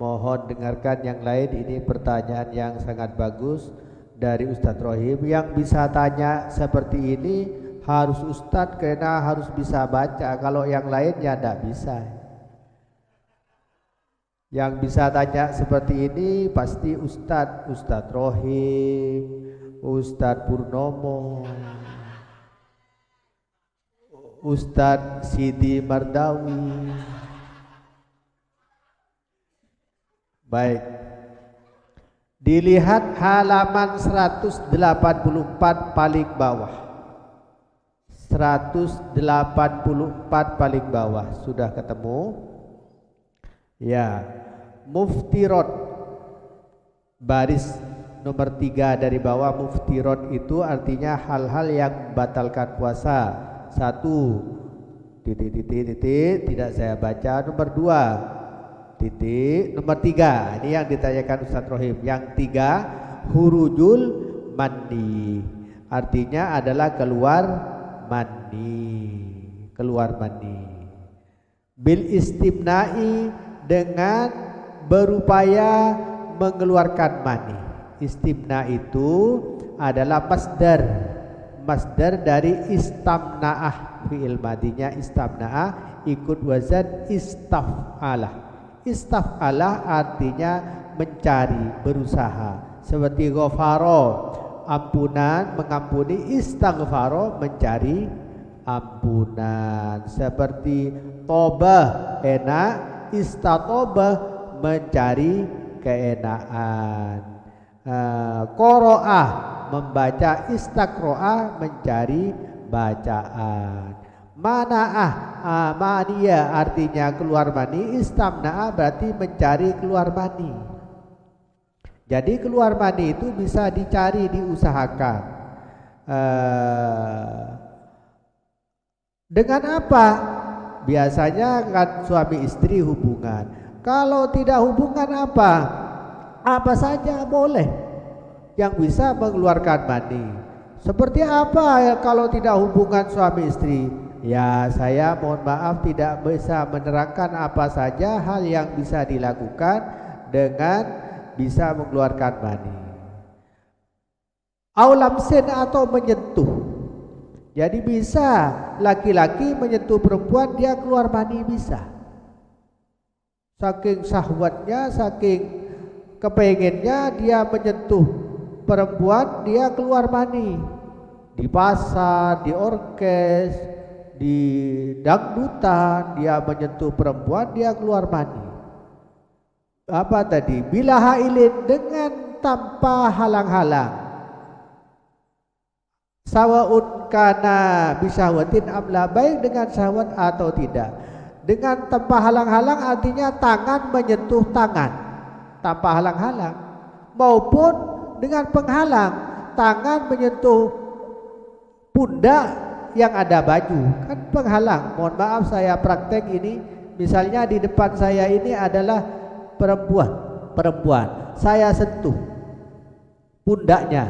mohon dengarkan yang lain. Ini pertanyaan yang sangat bagus dari Ustadz Rohim. Yang bisa tanya seperti ini harus Ustadz, karena harus bisa baca. Kalau yang lainnya tidak bisa. Yang bisa tanya seperti ini pasti Ustadz Rohim, Ustadz Purnomo, Ustadz Sidi Mardawi. Baik, dilihat halaman 184 paling bawah. 184 paling bawah, sudah ketemu? Ya, muftirot, baris nomor 3 dari bawah. Muftirot itu artinya hal-hal yang membatalkan puasa. 1 titik tidak saya baca. Nomor 2 titik. Nomor 3 ini yang ditanyakan Ustadz Rohim. Yang 3 hurujul mandi, artinya adalah keluar mandi. Bil istimna'i, dengan berupaya mengeluarkan mani. Istimna itu adalah masdar dari istamna'ah. Fi'il madinya istamna'ah ikut wazan istaf'alah. Istaf'alah artinya mencari, berusaha. Seperti ghafaro, ampunan, mengampuni. Istaghfaro, mencari ampunan. Seperti tobah, enak. Istatobah, mencari keenaan. Qoro'ah, membaca. Istakro'ah, mencari bacaan. Mana'ah, mania artinya keluar mani. Istamna'ah berarti mencari keluar mani. Jadi keluar mani itu bisa dicari, diusahakan. Dengan apa? Biasanya kan suami istri hubungan. Kalau tidak hubungan apa? Apa saja boleh yang bisa mengeluarkan mani. Seperti apa ya kalau tidak hubungan suami istri? Ya, saya mohon maaf tidak bisa menerangkan apa saja hal yang bisa dilakukan dengan bisa mengeluarkan mani. Aulamsin, atau menyentuh. Jadi bisa laki-laki menyentuh perempuan, dia keluar mani bisa. Saking syahwatnya, saking kepengennya dia menyentuh perempuan, dia keluar mani. Di pasar, di orkes, di dangdutan, dia menyentuh perempuan, dia keluar mani. Apa tadi? Bila hailin, dengan tanpa halang-halang. Sawaun kana bisahwatin amla, baik dengan syahwat atau tidak. Dengan tanpa halang-halang artinya tangan menyentuh tangan tanpa halang-halang, maupun dengan penghalang, tangan menyentuh pundak yang ada baju, kan penghalang. Mohon maaf saya praktek ini Misalnya di depan saya ini adalah perempuan. Saya sentuh pundaknya,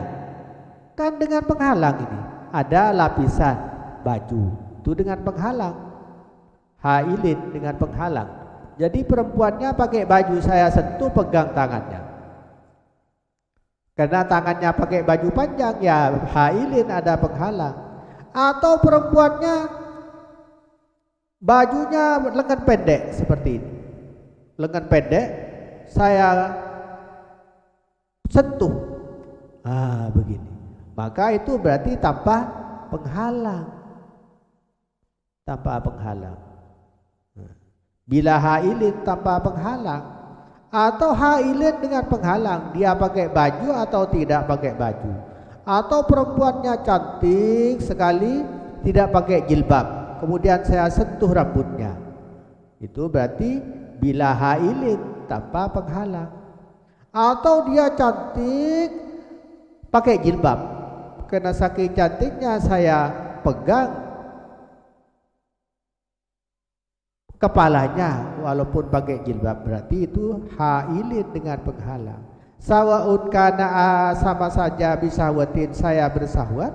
kan dengan penghalang ini. Ada lapisan baju, itu dengan penghalang. Hailin dengan penghalang. Jadi perempuannya pakai baju, saya sentuh, pegang tangannya. Karena tangannya pakai baju panjang, ya hailin, ada penghalang. Atau perempuannya bajunya lengan pendek seperti ini, lengan pendek, saya sentuh, begini, maka itu berarti tanpa penghalang, tanpa penghalang. Bila hailin tanpa penghalang, atau hailin dengan penghalang, dia pakai baju atau tidak pakai baju, atau perempuannya cantik sekali tidak pakai jilbab, kemudian saya sentuh rambutnya, itu berarti bila hailin tanpa penghalang. Atau dia cantik pakai jilbab, karena saking cantiknya saya pegang kepalanya walaupun pakai jilbab, berarti itu hailin dengan penghalang. Sawaun kana, sama saja, bisahwatin, saya bersahwat,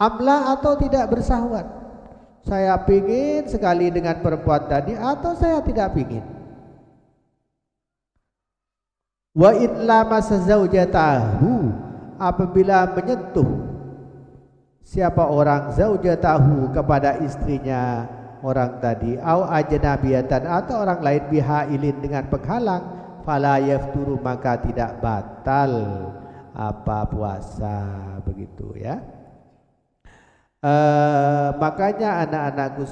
amla, atau tidak bersahwat. Saya pingin sekali dengan perempuan tadi atau saya tidak pingin. Wa in lamasa zaujatahu, apabila menyentuh siapa orang zaujatahu kepada istrinya orang tadi, au ajnabiyatan, atau orang lain, bihailin dengan penghalang, fala yafturu, maka tidak batal apa puasa, begitu ya. Makanya anak-anakku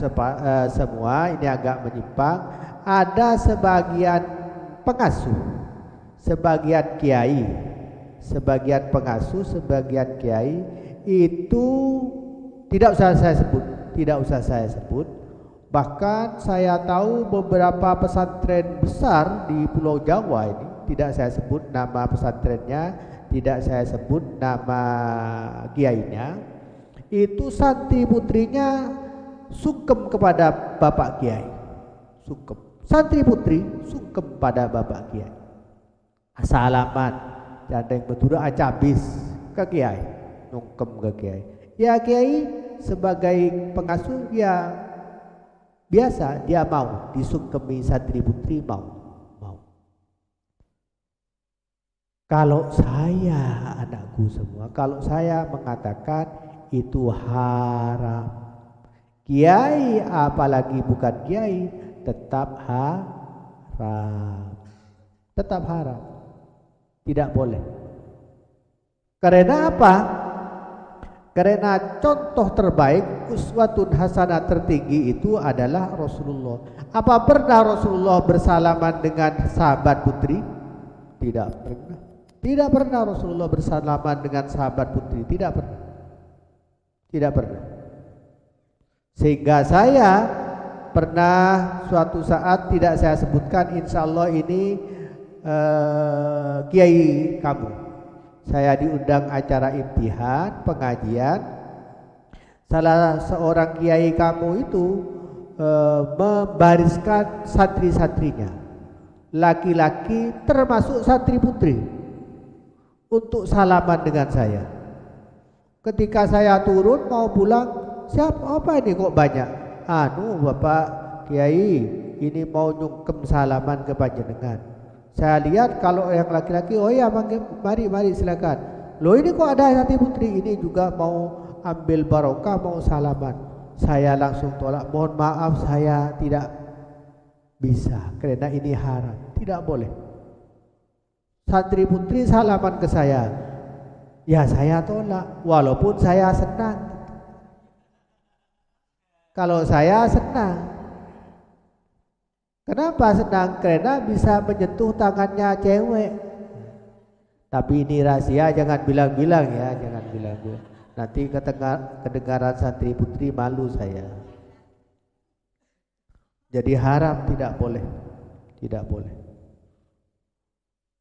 semua, ini agak menyimpang. Ada sebagian pengasuh, sebagian kiai, sebagian pengasuh, sebagian kiai itu tidak usah saya sebut, tidak usah saya sebut. Bahkan saya tahu beberapa pesantren besar di Pulau Jawa ini, tidak saya sebut nama pesantrennya, tidak saya sebut nama kiainya, itu santri putrinya sungkem kepada bapak kiai, sungkem. Santri putri sungkem pada bapak kiai, salaman, jandeng betul acabis ke kiai, nungkem ke kiai. Ya kiai sebagai pengasuh ya biasa, dia mau disungkemi santri putri, mau. Kalau saya, anakku semua, kalau saya mengatakan itu haram, kiai apalagi bukan kiai tetap haram, tetap haram, tidak boleh. Karena apa? Karena contoh terbaik, uswatun hasanah tertinggi itu adalah Rasulullah. Apa pernah Rasulullah bersalaman dengan sahabat putri? Tidak pernah. Tidak pernah Rasulullah bersalaman dengan sahabat putri, tidak pernah. Tidak pernah. Sehingga saya pernah suatu saat, tidak saya sebutkan, insya Allah ini kiai kamu, saya diundang acara imtihan pengajian. Salah seorang kiai kamu itu membariskan santri-santrinya, laki-laki termasuk santri putri, untuk salaman dengan saya. Ketika saya turun mau pulang, siapa apa ini kok banyak? Bapak kiai ini mau nyungkem salaman ke panjenengan. Saya lihat kalau yang laki-laki, oh ya mari silakan. Loh ini kok ada santri putri ini juga mau ambil barokah, mau salaman. Saya langsung tolak, mohon maaf saya tidak bisa karena ini haram, tidak boleh. Santri putri salaman ke saya, ya saya tolak walaupun saya senang. Kalau saya senang. Kenapa senang? Karena bisa menyentuh tangannya cewek. Tapi ini rahasia, jangan bilang-bilang ya, jangan bilang-bilang. Nanti kedengaran santri putri malu saya. Jadi haram, tidak boleh. Tidak boleh.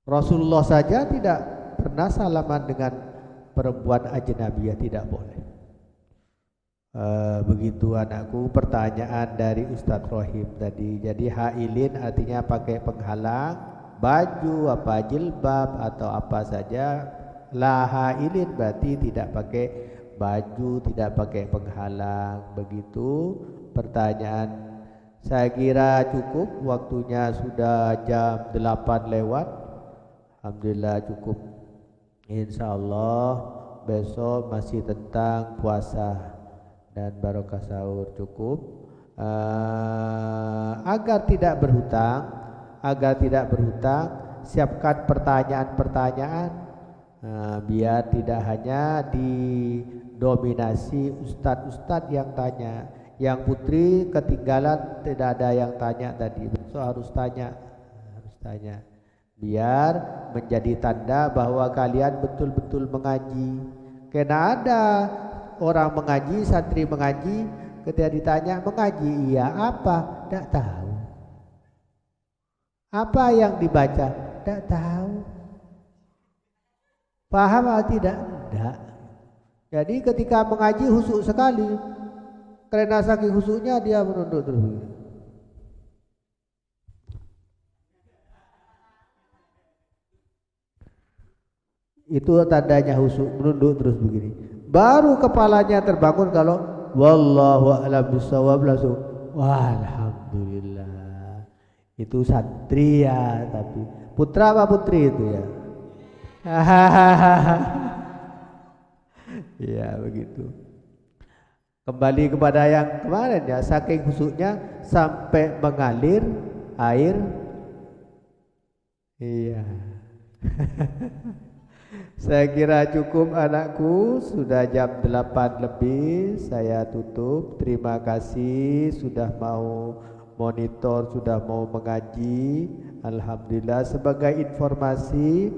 Rasulullah saja tidak pernah salaman dengan perempuan ajnabiyah, tidak boleh. Begitu anakku pertanyaan dari Ustadz Rohim tadi. Jadi hailin artinya pakai penghalang, baju apa jilbab atau apa saja. La hailin berarti tidak pakai baju, tidak pakai penghalang. Begitu pertanyaan. Saya kira cukup, waktunya sudah jam 8 lewat. Alhamdulillah cukup. Insya Allah besok masih tentang puasa dan barokah sahur cukup. Agar tidak berhutang, siapkan pertanyaan-pertanyaan, biar tidak hanya didominasi ustadz-ustadz yang tanya. Yang putri ketinggalan, tidak ada yang tanya tadi, besok harus tanya, biar menjadi tanda bahwa kalian betul-betul mengaji. Karena ada orang mengaji, santri mengaji, ketika ditanya mengaji iya apa? Tidak tahu. Apa yang dibaca? Tidak tahu. Paham atau tidak? Tidak. Jadi ketika mengaji husuk sekali. Karena saking husuknya dia menunduk terus. Itu tandanya husuk, menunduk terus begini. Baru kepalanya terbangun kalau wallahu a'lam bishawab, langsung walhamdulillah. Itu santri ya, tapi putra apa putri itu ya? Ya begitu. Kembali kepada yang kemarin ya, saking husuknya sampai mengalir air. Iya. Saya kira cukup anakku, sudah jam 8 lebih, saya tutup. Terima kasih sudah mau monitor, sudah mau mengaji. Alhamdulillah. Sebagai informasi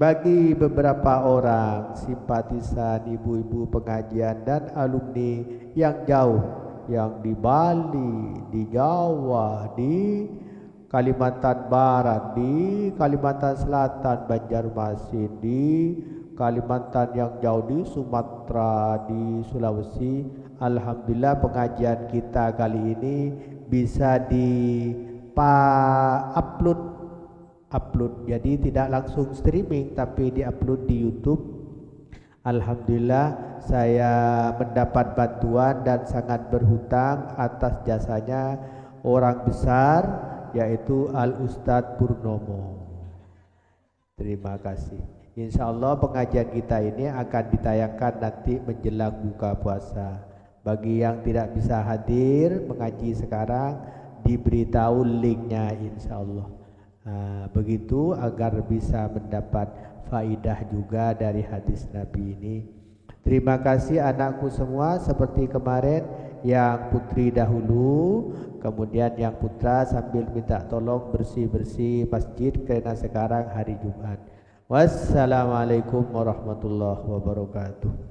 bagi beberapa orang simpatisan ibu-ibu pengajian dan alumni yang jauh, yang di Bali, di Jawa, di Kalimantan Barat, di Kalimantan Selatan, Banjarmasin, di Kalimantan yang jauh, di Sumatera, di Sulawesi. Alhamdulillah pengajian kita kali ini bisa upload. Jadi tidak langsung streaming tapi diupload di YouTube. Alhamdulillah saya mendapat bantuan dan sangat berhutang atas jasanya orang besar, yaitu Al Ustadz Purnomo. Terima kasih. Insya Allah pengajian kita ini akan ditayangkan nanti menjelang buka puasa. Bagi yang tidak bisa hadir mengaji sekarang, diberitahu linknya insya Allah. Begitu agar bisa mendapat faidah juga dari hadis Nabi ini. Terima kasih anakku semua, seperti kemarin yang putri dahulu, kemudian yang putra sambil minta tolong bersih-bersih masjid karena sekarang hari Jumat. Wassalamualaikum warahmatullahi wabarakatuh.